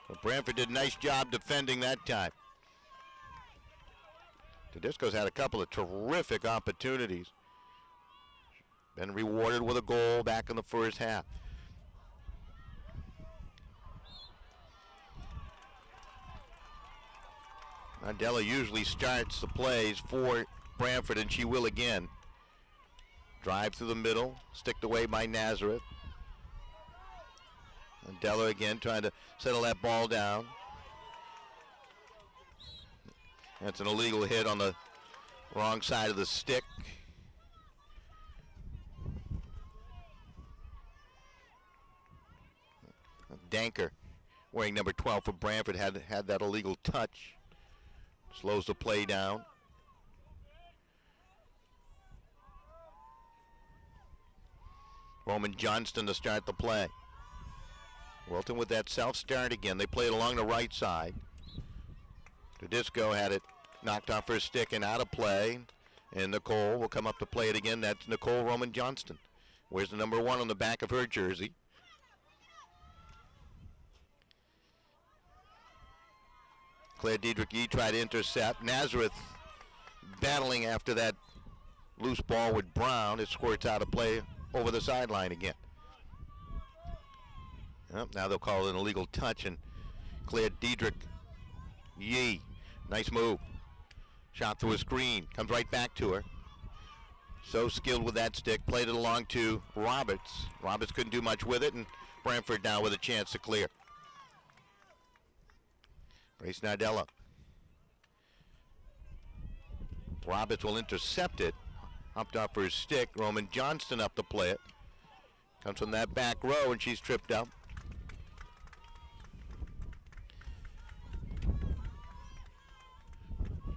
But Branford did a nice job defending that time. Tedesco's had a couple of terrific opportunities. Been rewarded with a goal back in the first half. Nardella usually starts the plays for Branford, and she will again. Drive through the middle, sticked away by Nazareth. Nardella again trying to settle that ball down. That's an illegal hit on the wrong side of the stick. Danker, wearing number 12 for Branford, had that illegal touch. Slows the play down. Roman Johnston to start the play. Wilton with that self-start again. They played along the right side. Tedesco had it knocked off her stick and out of play. And Nicole will come up to play it again. That's Nicole Roman Johnston. Wears the number 1 on the back of her jersey. Claire Diedrich Yee tried to intercept. Nazareth battling after that loose ball with Brown. It squirts out of play over the sideline again. Yep, now they'll call it an illegal touch, and Claire Diedrich Yee. Nice move. Shot through a screen. Comes right back to her. So skilled with that stick. Played it along to Roberts. Roberts couldn't do much with it, and Branford now with a chance to clear. Grace Nardella. Roberts will intercept it. Hopped off her stick. Roman Johnston up to play it. Comes from that back row, and she's tripped up.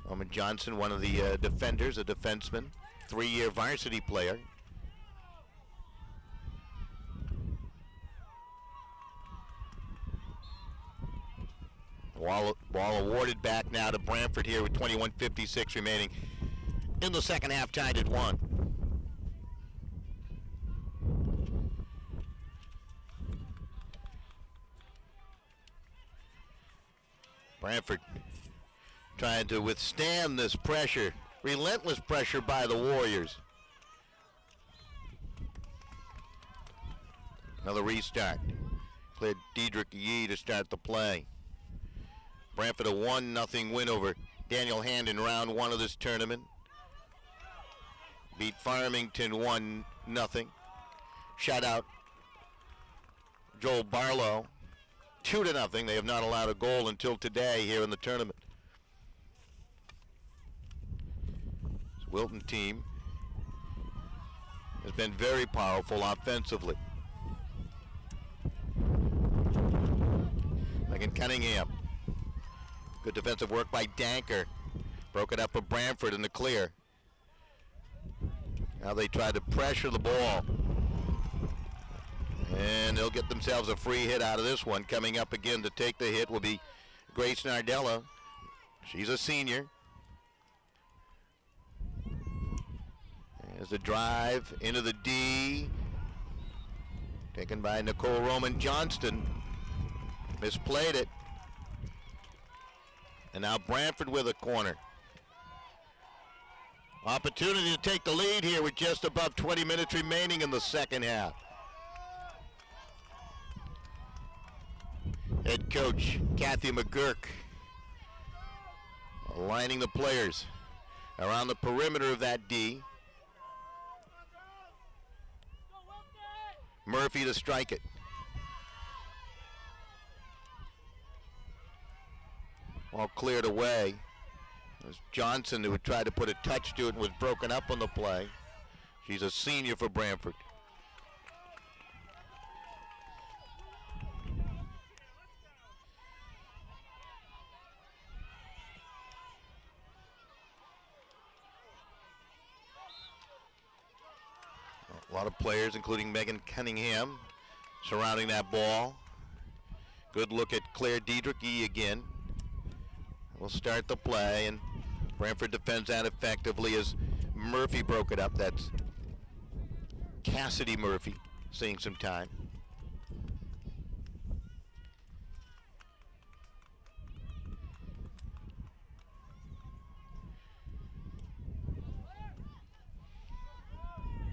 Roman Johnson, one of the defenders, a defenseman, 3-year varsity player. Ball awarded back now to Branford here with 21:56 remaining in the second half, tied at 1. Branford trying to withstand this pressure, relentless pressure by the Warriors. Another restart. Claire Diedrich Yee to start the play. Branford a 1-0 win over Daniel Hand in round 1 of this tournament. Beat Farmington 1-0. Shut out Joel Barlow 2-0. They have not allowed a goal until today here in the tournament. This Wilton team has been very powerful offensively. Megan Cunningham. Good defensive work by Danker. Broke it up for Branford in the clear. Now they try to pressure the ball. And they'll get themselves a free hit out of this one. Coming up again to take the hit will be Grace Nardella. She's a senior. There's the drive into the D. Taken by Nicole Roman Johnston. Misplayed it. And now Branford with a corner. Opportunity to take the lead here with just above 20 minutes remaining in the second half. Head coach Kathy McGurk aligning the players around the perimeter of that D. Murphy to strike it. All cleared away. It was Johnson who would try to put a touch to it and was broken up on the play. She's a senior for Branford. A lot of players, including Megan Cunningham, surrounding that ball. Good look at Claire Diedrich again. We'll start the play, and Branford defends that effectively as Murphy broke it up. That's Cassidy Murphy seeing some time.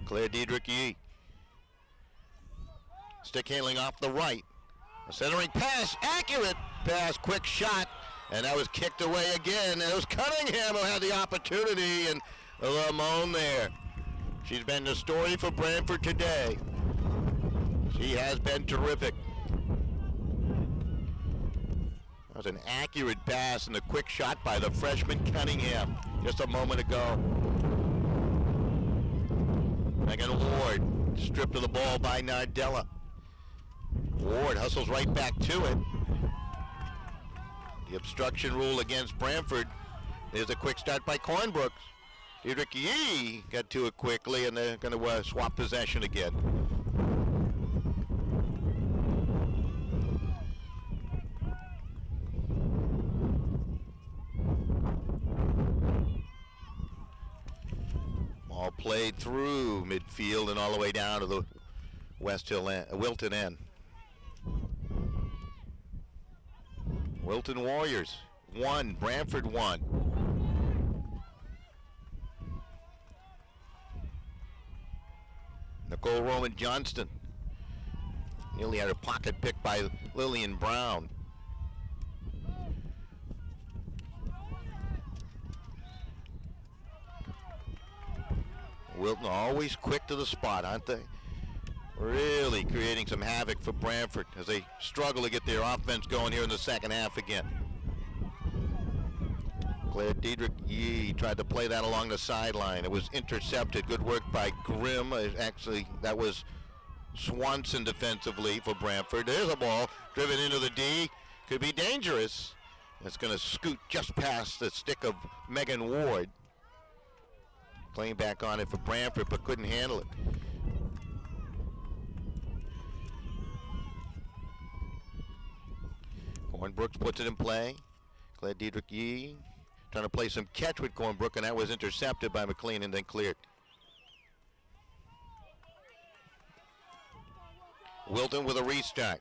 Claire Diedrich Yee. Stick handling off the right. A centering pass, accurate pass, quick shot. And that was kicked away again. And it was Cunningham who had the opportunity, and Lamone there. She's been the story for Branford today. She has been terrific. That was an accurate pass and a quick shot by the freshman Cunningham just a moment ago. Megan Ward stripped of the ball by Nardella. Ward hustles right back to it. The obstruction rule against Branford. There's a quick start by Cornbrooks. Diedrich Yee got to it quickly, and they're going to swap possession again. Ball played through midfield and all the way down to the Wilton end. Wilton Warriors 1, Branford 1. Nicole Roman Johnston nearly had her pocket picked by Lillian Brown. Wilton always quick to the spot, aren't they? Really creating some havoc for Branford as they struggle to get their offense going here in the second half again. Claire Diedrich Yee tried to play that along the sideline. It was intercepted. Good work by Grimm. Actually, that was Swanson defensively for Branford. There's a ball driven into the D. Could be dangerous. It's going to scoot just past the stick of Megan Ward. Playing back on it for Branford, but couldn't handle it. Cornbrooks puts it in play. Claire Diedrich Yee trying to play some catch with Cornbrook, and that was intercepted by McLean and then cleared. Wilton with a restart.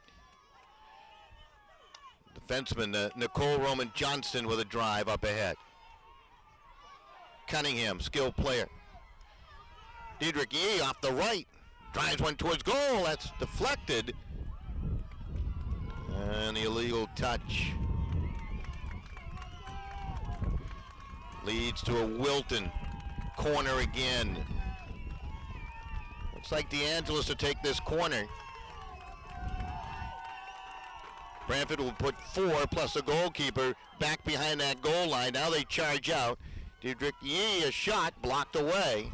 Defenseman Nicole Roman Johnston with a drive up ahead. Cunningham, skilled player. Diedrich Yee off the right. Drives one towards goal. That's deflected. And the illegal touch leads to a Wilton corner again. Looks like DeAngelis to take this corner. Branford will put 4 plus the goalkeeper back behind that goal line. Now they charge out. Diedrich Yee, a shot blocked away.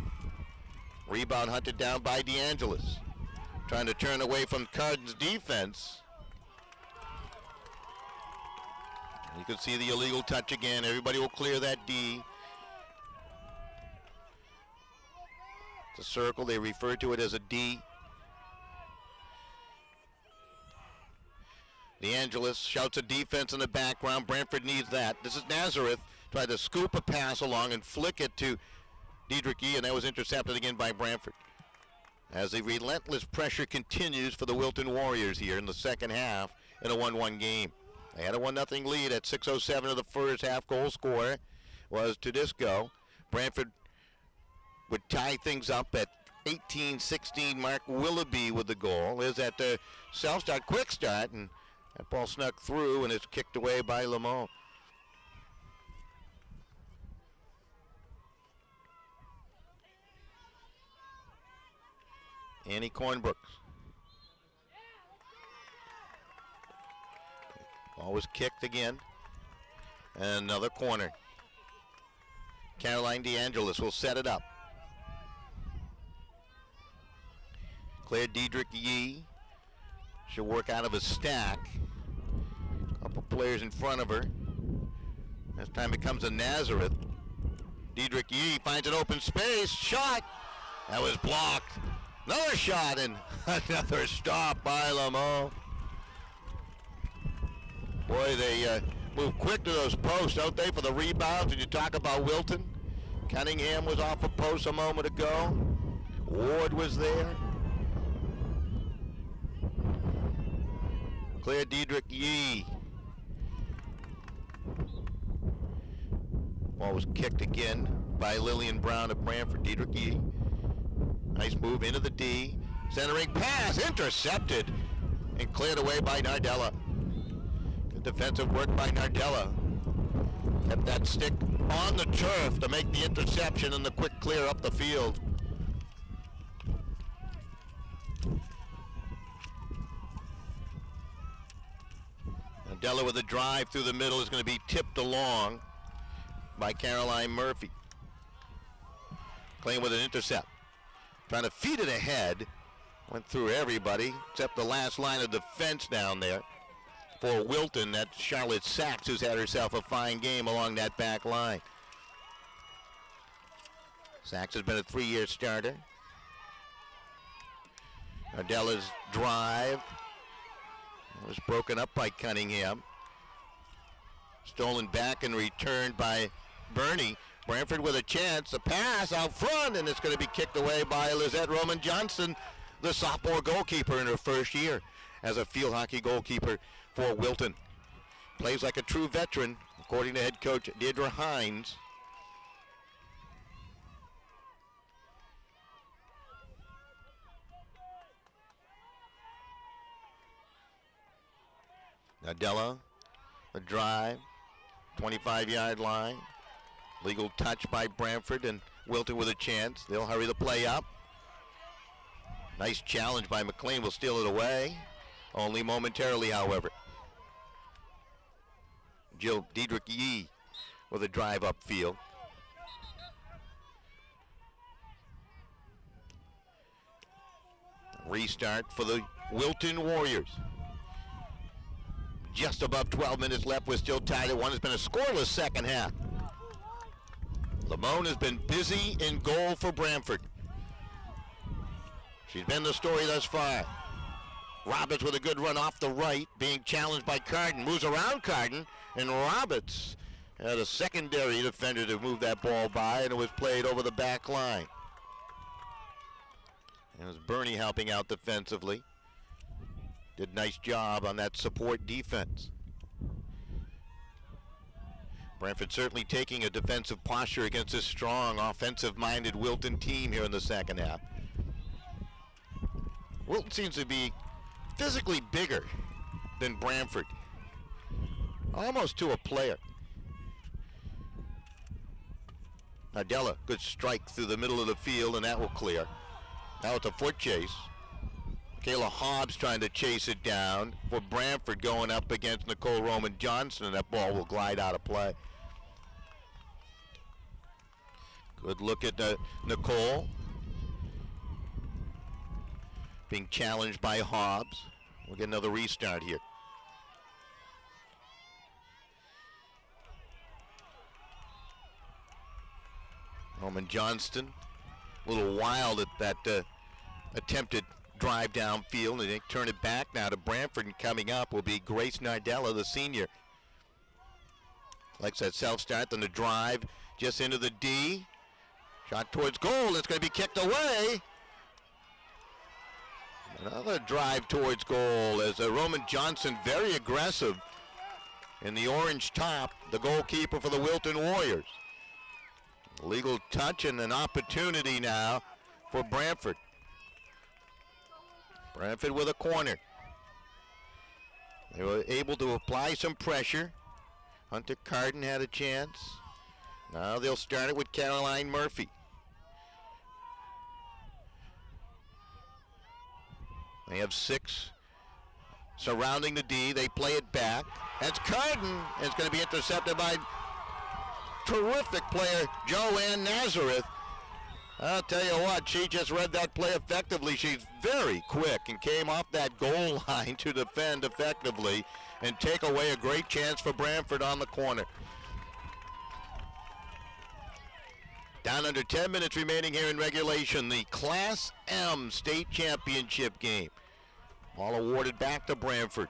Rebound hunted down by DeAngelis. Trying to turn away from Carden's defense. You can see the illegal touch again. Everybody will clear that D. It's a circle. They refer to it as a D. DeAngelis shouts a defense in the background. Branford needs that. This is Nazareth. Tried to scoop a pass along and flick it to Diedrich Yee, and that was intercepted again by Branford. As the relentless pressure continues for the Wilton Warriors here in the second half in a 1-1 game. They had a 1-0 lead at 6:07 of the first half. Goal scorer was Tedisco. Branford would tie things up at 18-16. Mark Willoughby with the goal. Is at the self-start, quick start, and that ball snuck through and is kicked away by Lamont. Annie Cornbrooks. Ball was kicked again. And another corner. Caroline DeAngelis will set it up. Claire Diedrich Yee. She'll work out of a stack. A couple players in front of her. This time it comes to Nazareth. Diedrich Yee finds an open space. Shot! That was blocked. Another shot and another stop by Lamont. Boy, they move quick to those posts, don't they, for the rebounds? And you talk about Wilton. Cunningham was off a post a moment ago. Ward was there. Claire Diedrich Yee. Ball was kicked again by Lillian Brown of Branford. Diedrich Yee. Nice move into the D. Centering pass, intercepted, and cleared away by Nardella. Good defensive work by Nardella. Kept that stick on the turf to make the interception and the quick clear up the field. Nardella with a drive through the middle is going to be tipped along by Caroline Murphy. Clay with an intercept. Trying to feed it ahead. Went through everybody except the last line of defense down there for Wilton. That's Charlotte Sachs, who's had herself a fine game along that back line. Sachs has been a 3-year starter. Nardella's drive was broken up by Cunningham. Stolen back and returned by Bernie. Branford with a chance, a pass out front, and it's going to be kicked away by Lizette Roman Johnson, the sophomore goalkeeper in her first year as a field hockey goalkeeper for Wilton. Plays like a true veteran, according to head coach Deirdre Hines. Nadella, the drive, 25-yard line. Legal touch by Branford, and Wilton with a chance. They'll hurry the play up. Nice challenge by McLean. Will steal it away. Only momentarily, however. Jill Diedrich Yee with a drive upfield. Restart for the Wilton Warriors. Just above 12 minutes left. We're still tied at 1. It's been a scoreless second half. Lamone has been busy in goal for Branford. She's been the story thus far. Roberts with a good run off the right, being challenged by Carden. Moves around Carden, and Roberts had a secondary defender to move that ball by, and it was played over the back line. And it was Bernie helping out defensively. Did a nice job on that support defense. Branford certainly taking a defensive posture against this strong, offensive-minded Wilton team here in the second half. Wilton seems to be physically bigger than Branford, almost to a player. Nardella, good strike through the middle of the field, and that will clear. Now it's a foot chase. Kayla Hobbs trying to chase it down for Branford, going up against Nicole Roman Johnson, and that ball will glide out of play. Good look at Nicole. being challenged by Hobbs. We'll get another restart here. Roman Johnston, a little wild at that attempted drive downfield, and they turn it back now to Branford, and coming up will be Grace Nardella, the senior. Likes that self-start, then the drive just into the D. Shot towards goal, it's going to be kicked away. Another drive towards goal as Roman Johnson, very aggressive in the orange top, the goalkeeper for the Wilton Warriors. Legal touch and an opportunity now for Branford. Branford with a corner. They were able to apply some pressure. Hunter Carden had a chance. Now they'll start it with Caroline Murphy. They have 6 surrounding the D. They play it back. That's Carden. And it's going to be intercepted by terrific player Joanne Nazareth. I'll tell you what, she just read that play effectively. She's very quick and came off that goal line to defend effectively and take away a great chance for Branford on the corner. Down under 10 minutes remaining here in regulation, the Class M state championship game. Ball awarded back to Branford.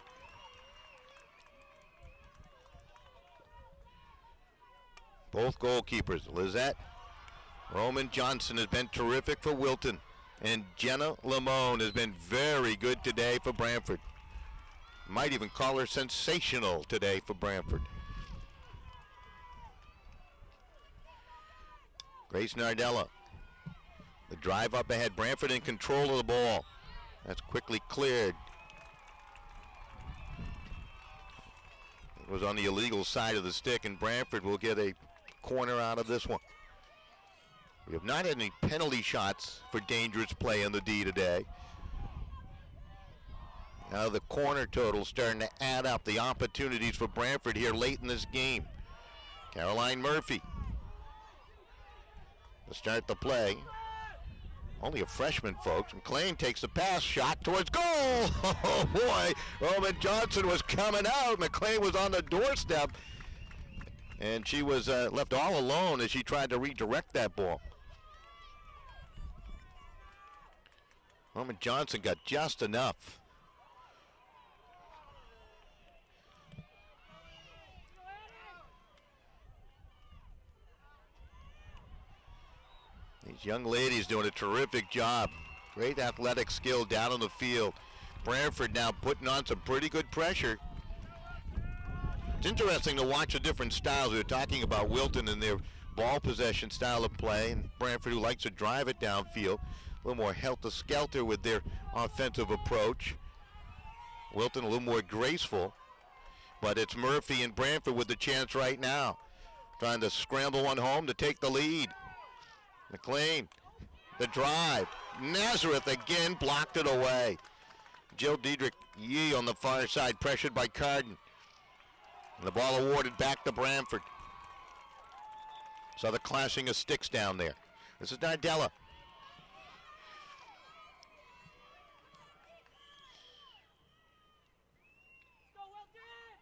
Both goalkeepers, Lizette Roman Johnson has been terrific for Wilton, and Jenna Lamone has been very good today for Branford. Might even call her sensational today for Branford. Grace Nardella. The drive up ahead. Branford in control of the ball. That's quickly cleared. It was on the illegal side of the stick, and Branford will get a corner out of this one. We have not had any penalty shots for dangerous play in the D today. Now the corner total starting to add up, the opportunities for Branford here late in this game. Caroline Murphy to start the play. Only a freshman, folks. McLean takes the pass, shot towards goal. Oh boy, Roman Johnson was coming out. McLean was on the doorstep, and she was left all alone as she tried to redirect that ball. Roman Johnson got just enough. These young ladies doing a terrific job. Great athletic skill down on the field. Branford now putting on some pretty good pressure. It's interesting to watch the different styles. We were talking about Wilton and their ball possession style of play, and Branford, who likes to drive it downfield. A little more helter-skelter with their offensive approach. Wilton a little more graceful. But it's Murphy and Branford with the chance right now. Trying to scramble one home to take the lead. McLean, the drive. Nazareth again blocked it away. Jill Diedrich Yee on the far side, pressured by Carden. And the ball awarded back to Branford. So the clashing of sticks down there. This is Nardella.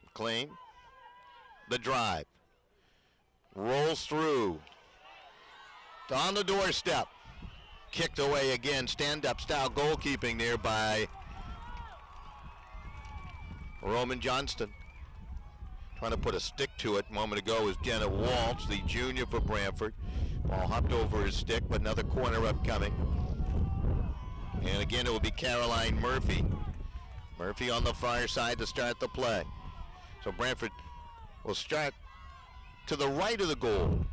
McLean, the drive. Rolls through. On the doorstep. Kicked away again. Stand-up style goalkeeping there by Roman Johnston. Trying to put a stick to it a moment ago was Jenna Walsh, the junior for Branford. Ball hopped over his stick, but another corner upcoming. And again, it will be Caroline Murphy. Murphy on the far side to start the play. So Branford will start to the right of the goal.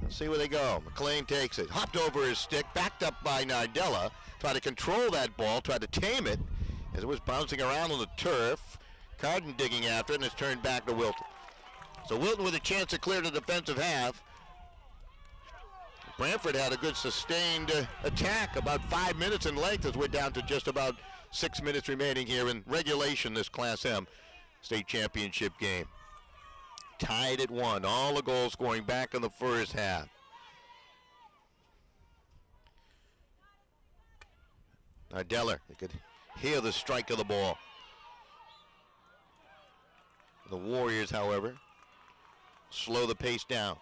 Let's see where they go. McLean takes it. Hopped over his stick, backed up by Nardella. Tried to control that ball, tried to tame it as it was bouncing around on the turf. Carden digging after it, and it's turned back to Wilton. So Wilton with a chance to clear the defensive half. Branford had a good sustained attack, about 5 minutes in length, as we're down to just about 6 minutes remaining here in regulation, this Class M state championship game. Tied at 1, all the goals scoring back in the first half. Nardeller, you could hear the strike of the ball. The Warriors, however, slow the pace down.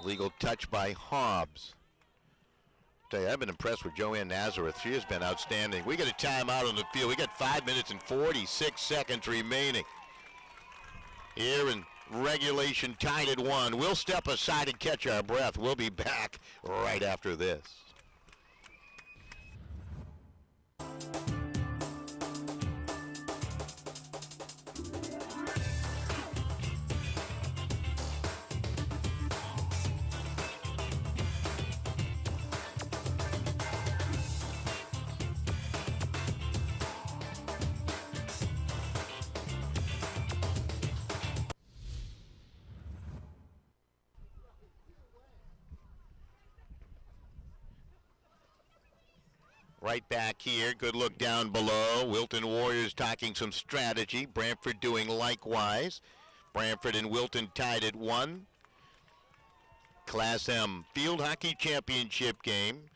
Legal touch by Hobbs. Tell you, I've been impressed with Joanne Nazareth. She has been outstanding. We got a timeout on the field. We got 5 minutes and 46 seconds remaining. Here in regulation, tied at 1. We'll step aside and catch our breath. We'll be back right after this. Right back here, good look down below. Wilton Warriors talking some strategy. Branford doing likewise. Branford and Wilton tied at 1. Class M Field Hockey Championship game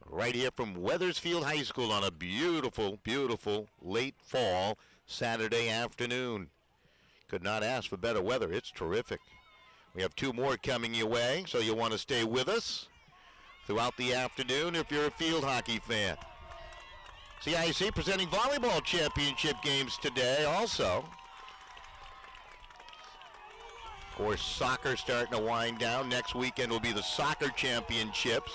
right here from Wethersfield High School on a beautiful, beautiful late fall Saturday afternoon. Could not ask for better weather. It's terrific. We have 2 more coming your way, so you'll want to stay with us throughout the afternoon if you're a field hockey fan. CIAC presenting volleyball championship games today also. Of course, soccer starting to wind down. Next weekend will be the soccer championships.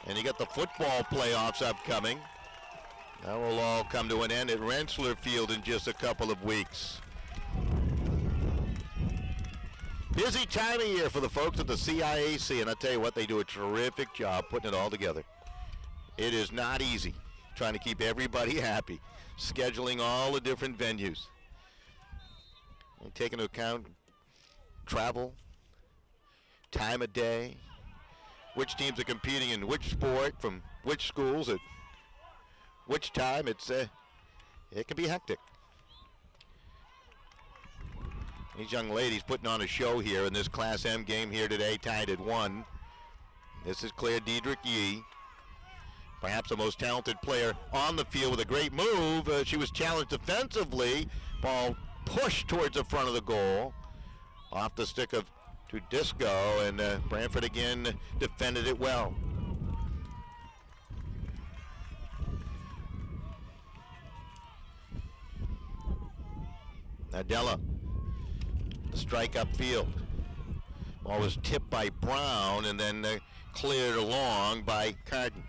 And you got the football playoffs upcoming. That will all come to an end at Rensselaer Field in just a couple of weeks. Busy time of year for the folks at the CIAC, and I tell you what, they do a terrific job putting it all together. It is not easy trying to keep everybody happy, scheduling all the different venues, and taking into account travel, time of day, which teams are competing in which sport, from which schools at which time. It can be hectic. These young ladies putting on a show here in this Class M game here today, tied at 1. This is Claire Diedrich Yee, perhaps the most talented player on the field with a great move. She was challenged defensively. Ball pushed towards the front of the goal, off the stick of Tudisco, and Branford again defended it well. Nadella, the strike upfield. Ball was tipped by Brown and then cleared along by Carden.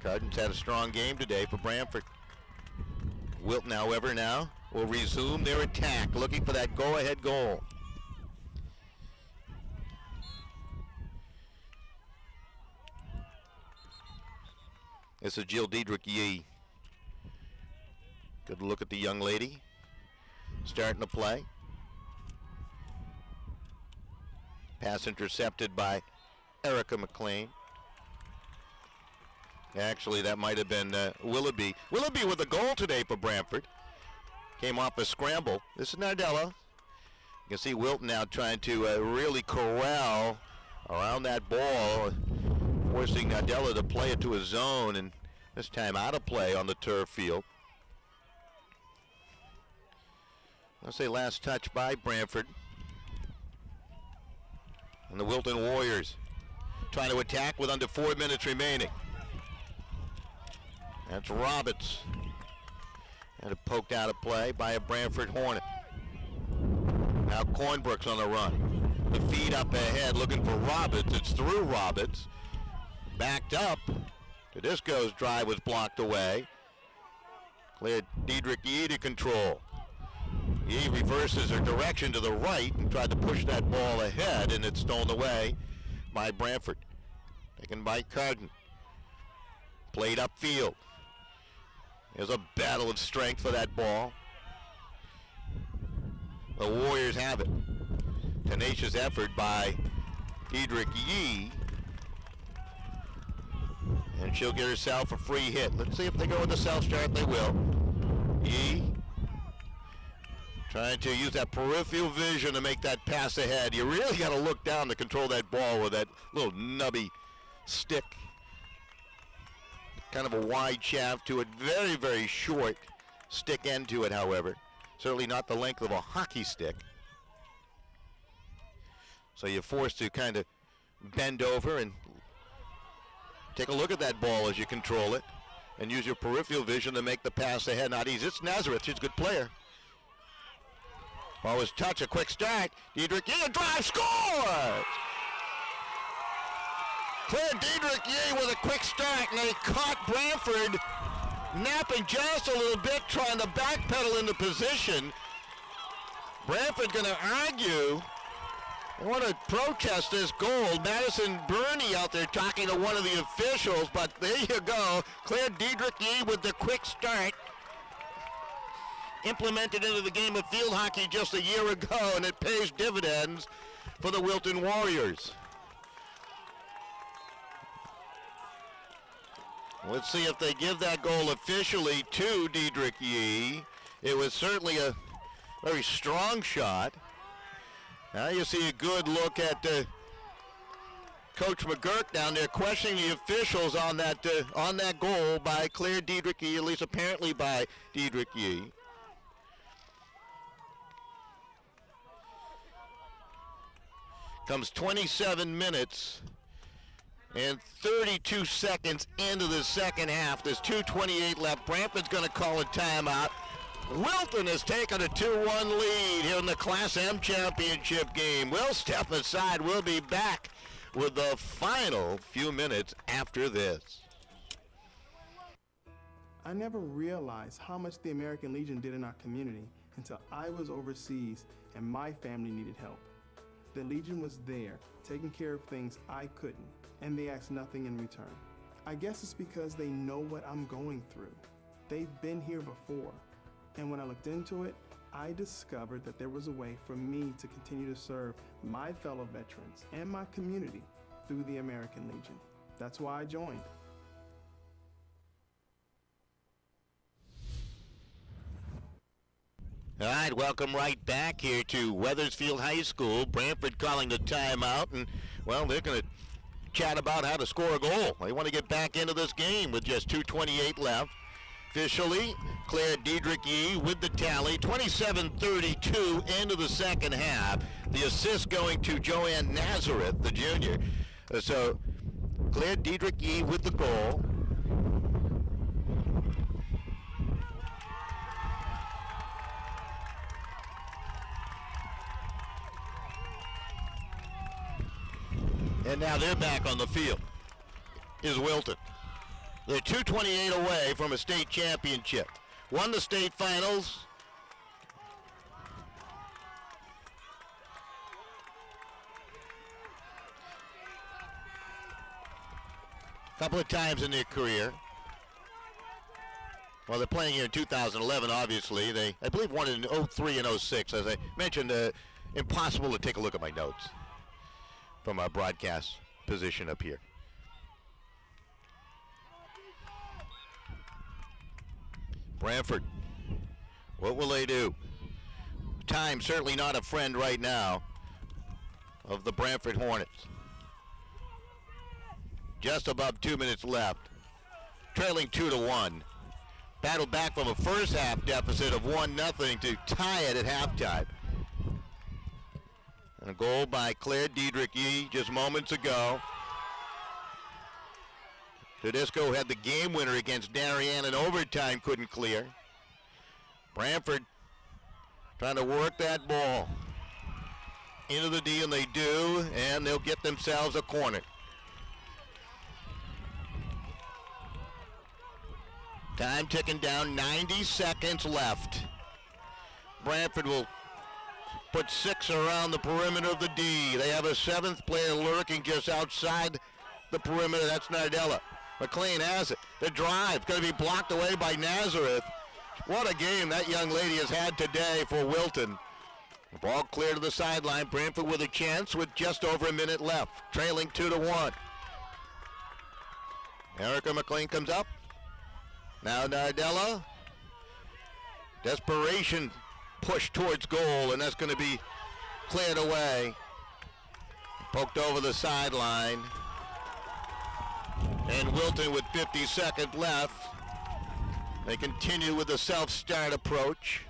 Carden's had a strong game today for Branford. Wilton, however, now will resume their attack, looking for that go-ahead goal. This is Jill Diedrich Yee. Good look at the young lady starting to play. Pass intercepted by Erica McLean. Actually, that might have been Willoughby. Willoughby with a goal today for Branford. Came off a scramble. This is Nardella. You can see Wilton now trying to really corral around that ball, forcing Nardella to play it to his zone, and this time out of play on the turf field. I'll say last touch by Branford. And the Wilton Warriors trying to attack with under 4 minutes remaining. That's Roberts. And it poked out of play by a Branford Hornet. Now Cornbrook's on the run. The feed up ahead looking for Roberts. It's through Roberts. Backed up. Tedesco's drive was blocked away. Cleared Diedrich Yee to control. Yee reverses her direction to the right and tried to push that ball ahead, and it's stolen away by Branford. Taken by Carden. Played upfield. There's a battle of strength for that ball. The Warriors have it. Tenacious effort by Diedrich Yee. And she'll get herself a free hit. Let's see if they go with the self-start. They will. Yee Trying to use that peripheral vision to make that pass ahead. You really got to look down to control that ball with that little nubby stick. Kind of a wide shaft to it. Very, very short stick end to it, however. Certainly not the length of a hockey stick. So you're forced to kind of bend over and take a look at that ball as you control it and use your peripheral vision to make the pass ahead. Not easy. It's Nazareth. He's a good player. Ball was touch, a quick start. Diedrich Yee, a drive, scores! Claire Diedrich Yee with a quick start, and they caught Branford napping just a little bit, trying to backpedal into position. Branford going to argue. I want to protest this goal. Madison Burney out there talking to one of the officials, but there you go. Claire Diedrich Yee with the quick start. Implemented into the game of field hockey just a year ago, and it pays dividends for the Wilton Warriors. Let's see if they give that goal officially to Diedrich Yee. It was certainly a very strong shot. Now you see a good look at Coach McGurk down there questioning the officials on that goal by Claire Diedrich Yee, at least apparently by Diedrich Yee. Comes 27 minutes and 32 seconds into the second half. There's 2:28 left. Branford's going to call a timeout. Wilton has taken a 2-1 lead here in the Class M championship game. We'll step aside. We'll be back with the final few minutes after this. I never realized how much the American Legion did in our community until I was overseas and my family needed help. The Legion was there, taking care of things I couldn't, and they asked nothing in return. I guess it's because they know what I'm going through. They've been here before, and when I looked into it, I discovered that there was a way for me to continue to serve my fellow veterans and my community through the American Legion. That's why I joined. All right, welcome right back here to Wethersfield High School. Branford calling the timeout, and, well, they're going to chat about how to score a goal. They want to get back into this game with just 2:28 left. Officially, Claire Diedrich Yee with the tally, 27-32 into the second half. The assist going to Joanne Nazareth, the junior. So, Claire Diedrich Yee with the goal. And now they're back on the field, is Wilton. They're 2:28 away from a state championship. Won the state finals. A couple of times in their career. Well, they're playing here in 2011, obviously. They, I believe, won in 03 and 06. As I mentioned, impossible to take a look at my notes from our broadcast position up here. Branford, what will they do? Time certainly not a friend right now of the Branford Hornets. Just above 2 minutes left. Trailing 2-1. Battled back from a first half deficit of 1-0 to tie it at halftime. And a goal by Claire Diedrich Yee just moments ago. Tedesco had the game winner against Darien in overtime, couldn't clear. Branford trying to work that ball into the D, and they do, and they'll get themselves a corner. Time ticking down, 90 seconds left. Branford will put 6 around the perimeter of the D. They have a 7th player lurking just outside the perimeter. That's Nardella. McLean has it. The drive going to be blocked away by Nazareth. What a game that young lady has had today for Wilton. The ball clear to the sideline. Branford with a chance with just over a minute left. Trailing 2-1. Erica McLean comes up. Now Nardella. Desperation push towards goal, and that's going to be cleared away. Poked over the sideline. And Wilton with 50 seconds left. They continue with the self-start approach.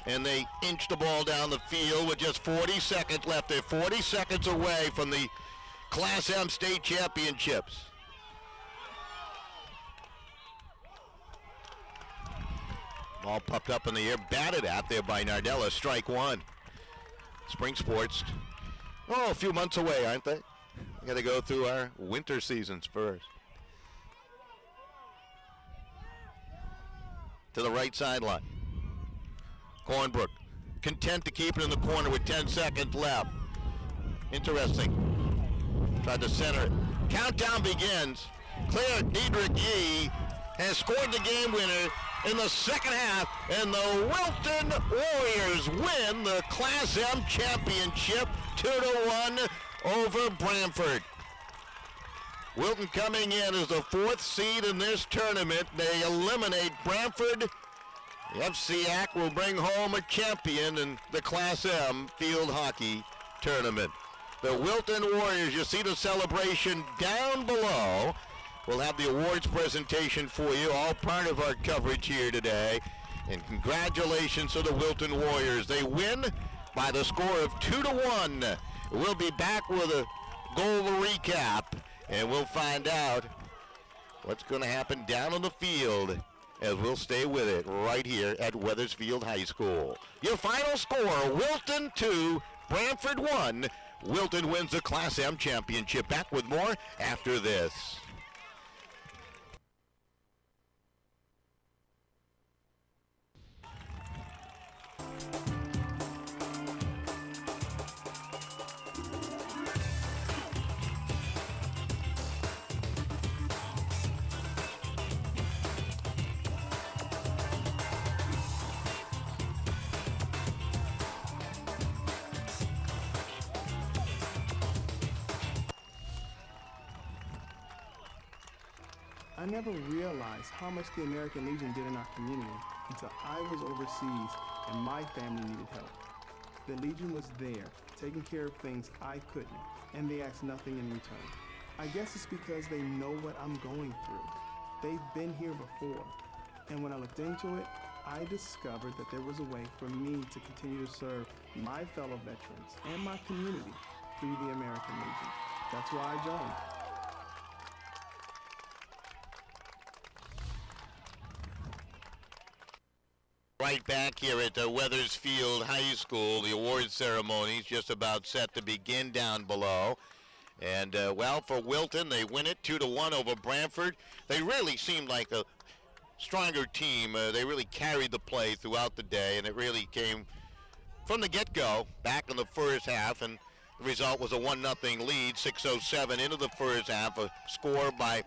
And they inch the ball down the field with just 40 seconds left. They're 40 seconds away from the Class M state championships. Ball popped up in the air, batted at there by Nardella. Strike one. Spring sports, a few months away, aren't they? We got to go through our winter seasons first. To the right sideline. Cornbrook, content to keep it in the corner with 10 seconds left. Interesting. Tried to center it. Countdown begins. Claire Diedrich Yee has scored the game winner in the second half, and the Wilton Warriors win the Class M championship 2-1 over Branford. Wilton coming in as the 4th seed in this tournament. They eliminate Branford. The CIAC will bring home a champion in the Class M field hockey tournament. The Wilton Warriors, you see the celebration down below. We'll have the awards presentation for you, all part of our coverage here today. And congratulations to the Wilton Warriors. They win by the score of 2-1. We'll be back with a goal recap, and we'll find out what's going to happen down on the field as we'll stay with it right here at Wethersfield High School. Your final score, Wilton 2, Branford 1. Wilton wins the Class M championship. Back with more after this. I never realized how much the American Legion did in our community until I was overseas and my family needed help. The Legion was there, taking care of things I couldn't, and they asked nothing in return. I guess it's because they know what I'm going through. They've been here before, and when I looked into it, I discovered that there was a way for me to continue to serve my fellow veterans and my community through the American Legion. That's why I joined. Right back here at Wethersfield High School. The awards ceremony is just about set to begin down below. And, well, for Wilton, they win it 2-1 over Branford. They really seemed like a stronger team. They really carried the play throughout the day, and it really came from the get-go back in the first half. And the result was a 1-0 lead, 6:07 into the first half, a score by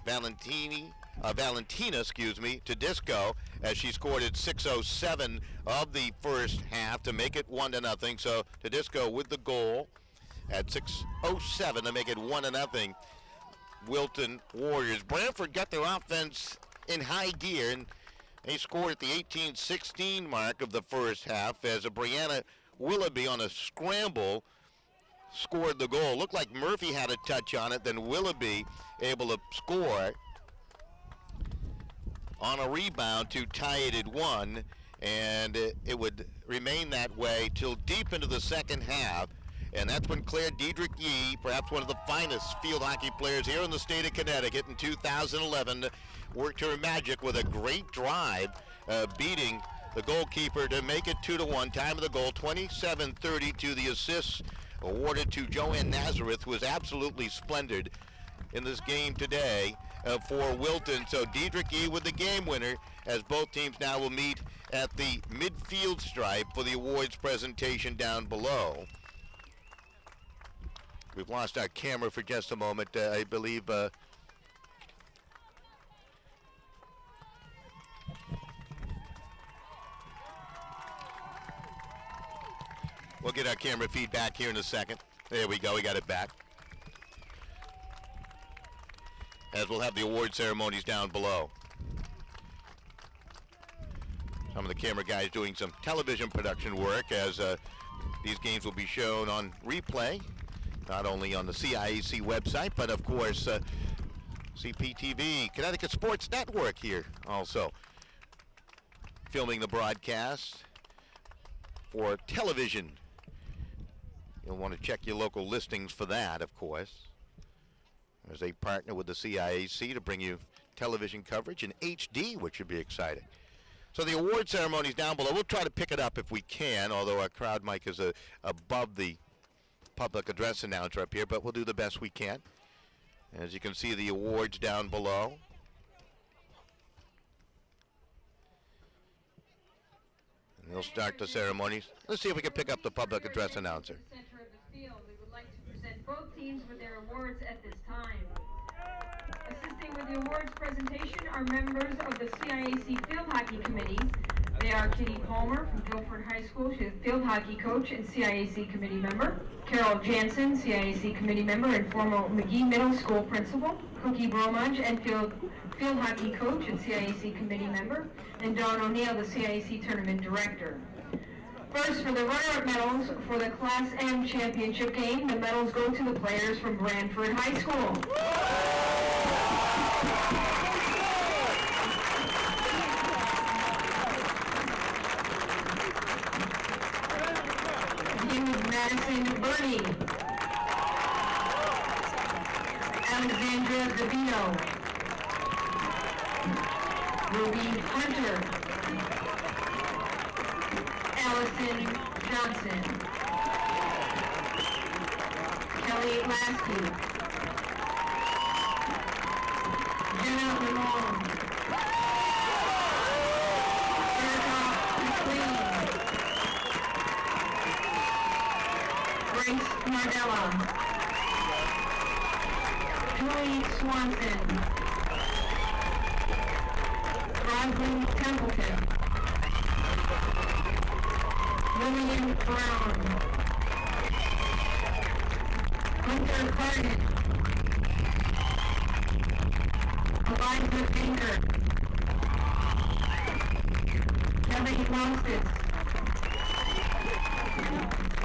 Valentina, Tedisco, as she scored at 6:07 of the first half to make it 1-0. So Tedisco with the goal at 6:07 to make it 1-0. Wilton Warriors. Branford got their offense in high gear, and they scored at the 18-16 mark of the first half as Brianna Willoughby on a scramble scored the goal. Looked like Murphy had a touch on it, then Willoughby able to score on a rebound to tie it at 1, and it would remain that way till deep into the second half. And that's when Claire Diedrich Yee, perhaps one of the finest field hockey players here in the state of Connecticut in 2011, worked her magic with a great drive, beating the goalkeeper to make it 2-1. Time of the goal, 27:32. The assists awarded to Joanne Nazareth, who was absolutely splendid in this game today for Wilton. So Diedrich Yee with the game winner, as both teams now will meet at the midfield stripe for the awards presentation down below. We've lost our camera for just a moment. I believe we'll get our camera feed back here in a second. There we go, we got it back. As we'll have the award ceremonies down below. some of the camera guys doing some television production work, as these games will be shown on replay, not only on the CIAC website, but of course CPTV, Connecticut Sports Network here also filming the broadcast for television. You'll want to check your local listings for that, of course, as they partner with the CIAC to bring you television coverage in HD, which should be exciting. So the award ceremony is down below. We'll try to pick it up if we can, although our crowd mic is above the public address announcer up here, but we'll do the best we can. As you can see, the awards down below. And they'll start the ceremonies. Let's see if we can pick up the public address announcer. Center of the field. We would like to present both teams with their awards at this time. Assisting with the awards presentation are members of the CIAC Field Hockey Committee. They are Kitty Palmer from Guilford High School. She's a field hockey coach and CIAC committee member. Carol Jansen, CIAC committee member and former McGee Middle School principal. Cookie Bromage and field hockey coach and CIAC committee member. And Dawn O'Neill, the CIAC tournament director. First, for the runner-up medals for the Class M championship game, the medals go to the players from Branford High School. Madison Burney, Alexandra DeVito, Ruby Hunter, Allison Johnson, Kelly Lasky, Jenna Lamone, Mardella, Julie Swanson, Roslyn Templeton, Lillian Brown, Hunter Carden, Eliza Finger, Kelly Lostis,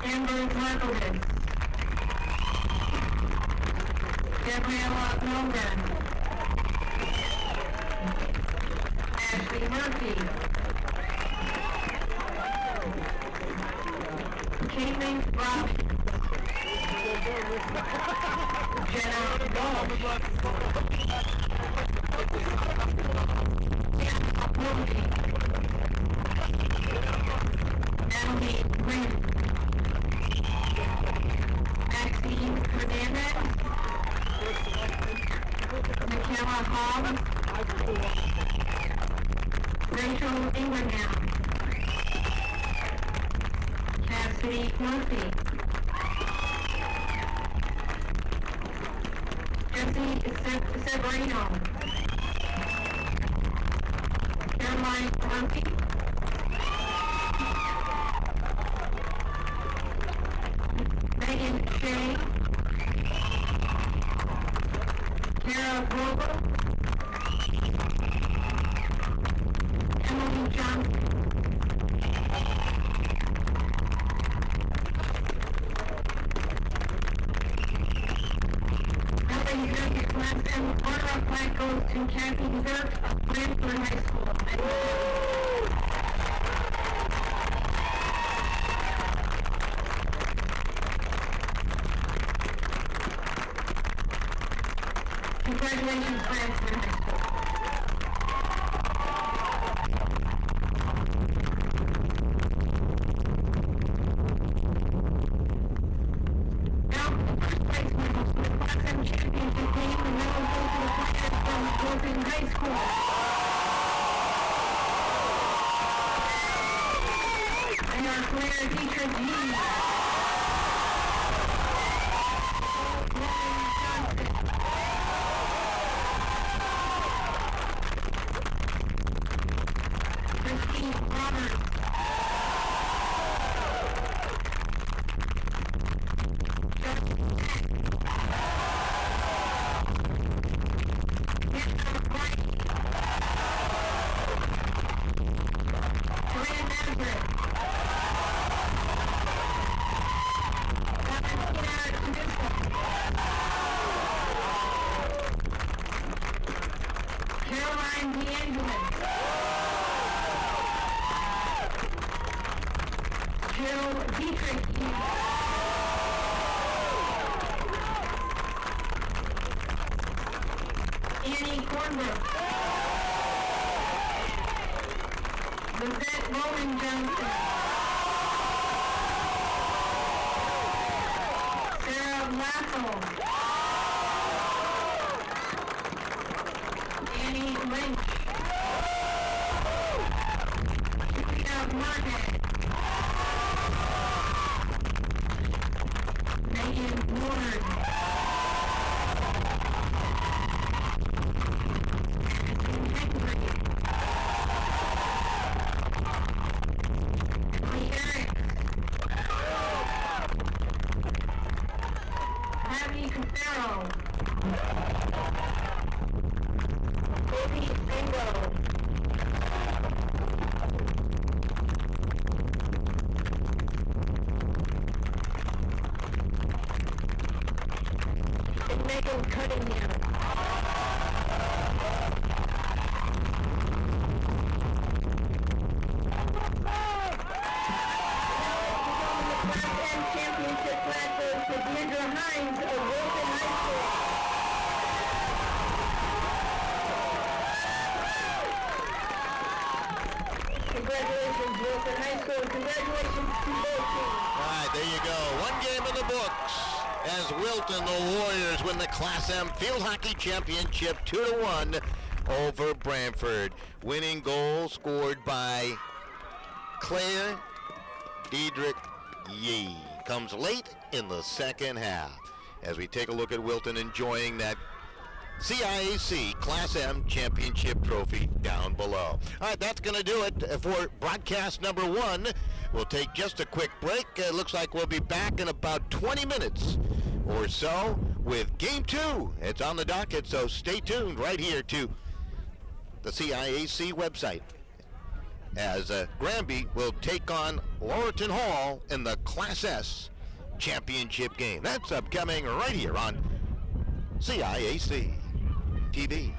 Amber Markovitz, Gabriella Milner, Ashley Murphy, Caitlin Robbins, Jenna Walsh, Anna Wilby, Natalie Green, Maxine Hernandez, Michaela Hobbs, Rachel Ingraham, Cassidy Murphy, Jesse Severino, Caroline Murphy, Megan Shea, Tara Vogel, Emily Johnson, and runner-up flag goes to Kathy Zerk of Branford High School. Congratulations, Branford High School. Now, the first place medals for the Class M championship game, the medals go to the players from Wilton High School. They are Claire Dietrich Lee, Dietrich. Caroline DeAngelo. Jill Dietrich. Annie Cornbrook. Lizette Rowland Johnson. Sarah Lassel. Annie Lynch. Julia Martin. Megan Ward. Congratulations, Wilton High School. Congratulations to both teams. All right, there you go. One game in the books as Wilton, the Warriors, win the Class M Field Hockey Championship 2-1 over Branford. Winning goal scored by Claire Diedrich Yee. Comes late in the second half as we take a look at Wilton enjoying that CIAC Class M Championship trophy down below. All right, that's going to do it for broadcast number 1. We'll take just a quick break. Looks like we'll be back in about 20 minutes or so with Game 2. It's on the docket, so stay tuned right here to the CIAC website as Granby will take on Laurelton Hall in the Class S Championship game. That's upcoming right here on CIAC TV.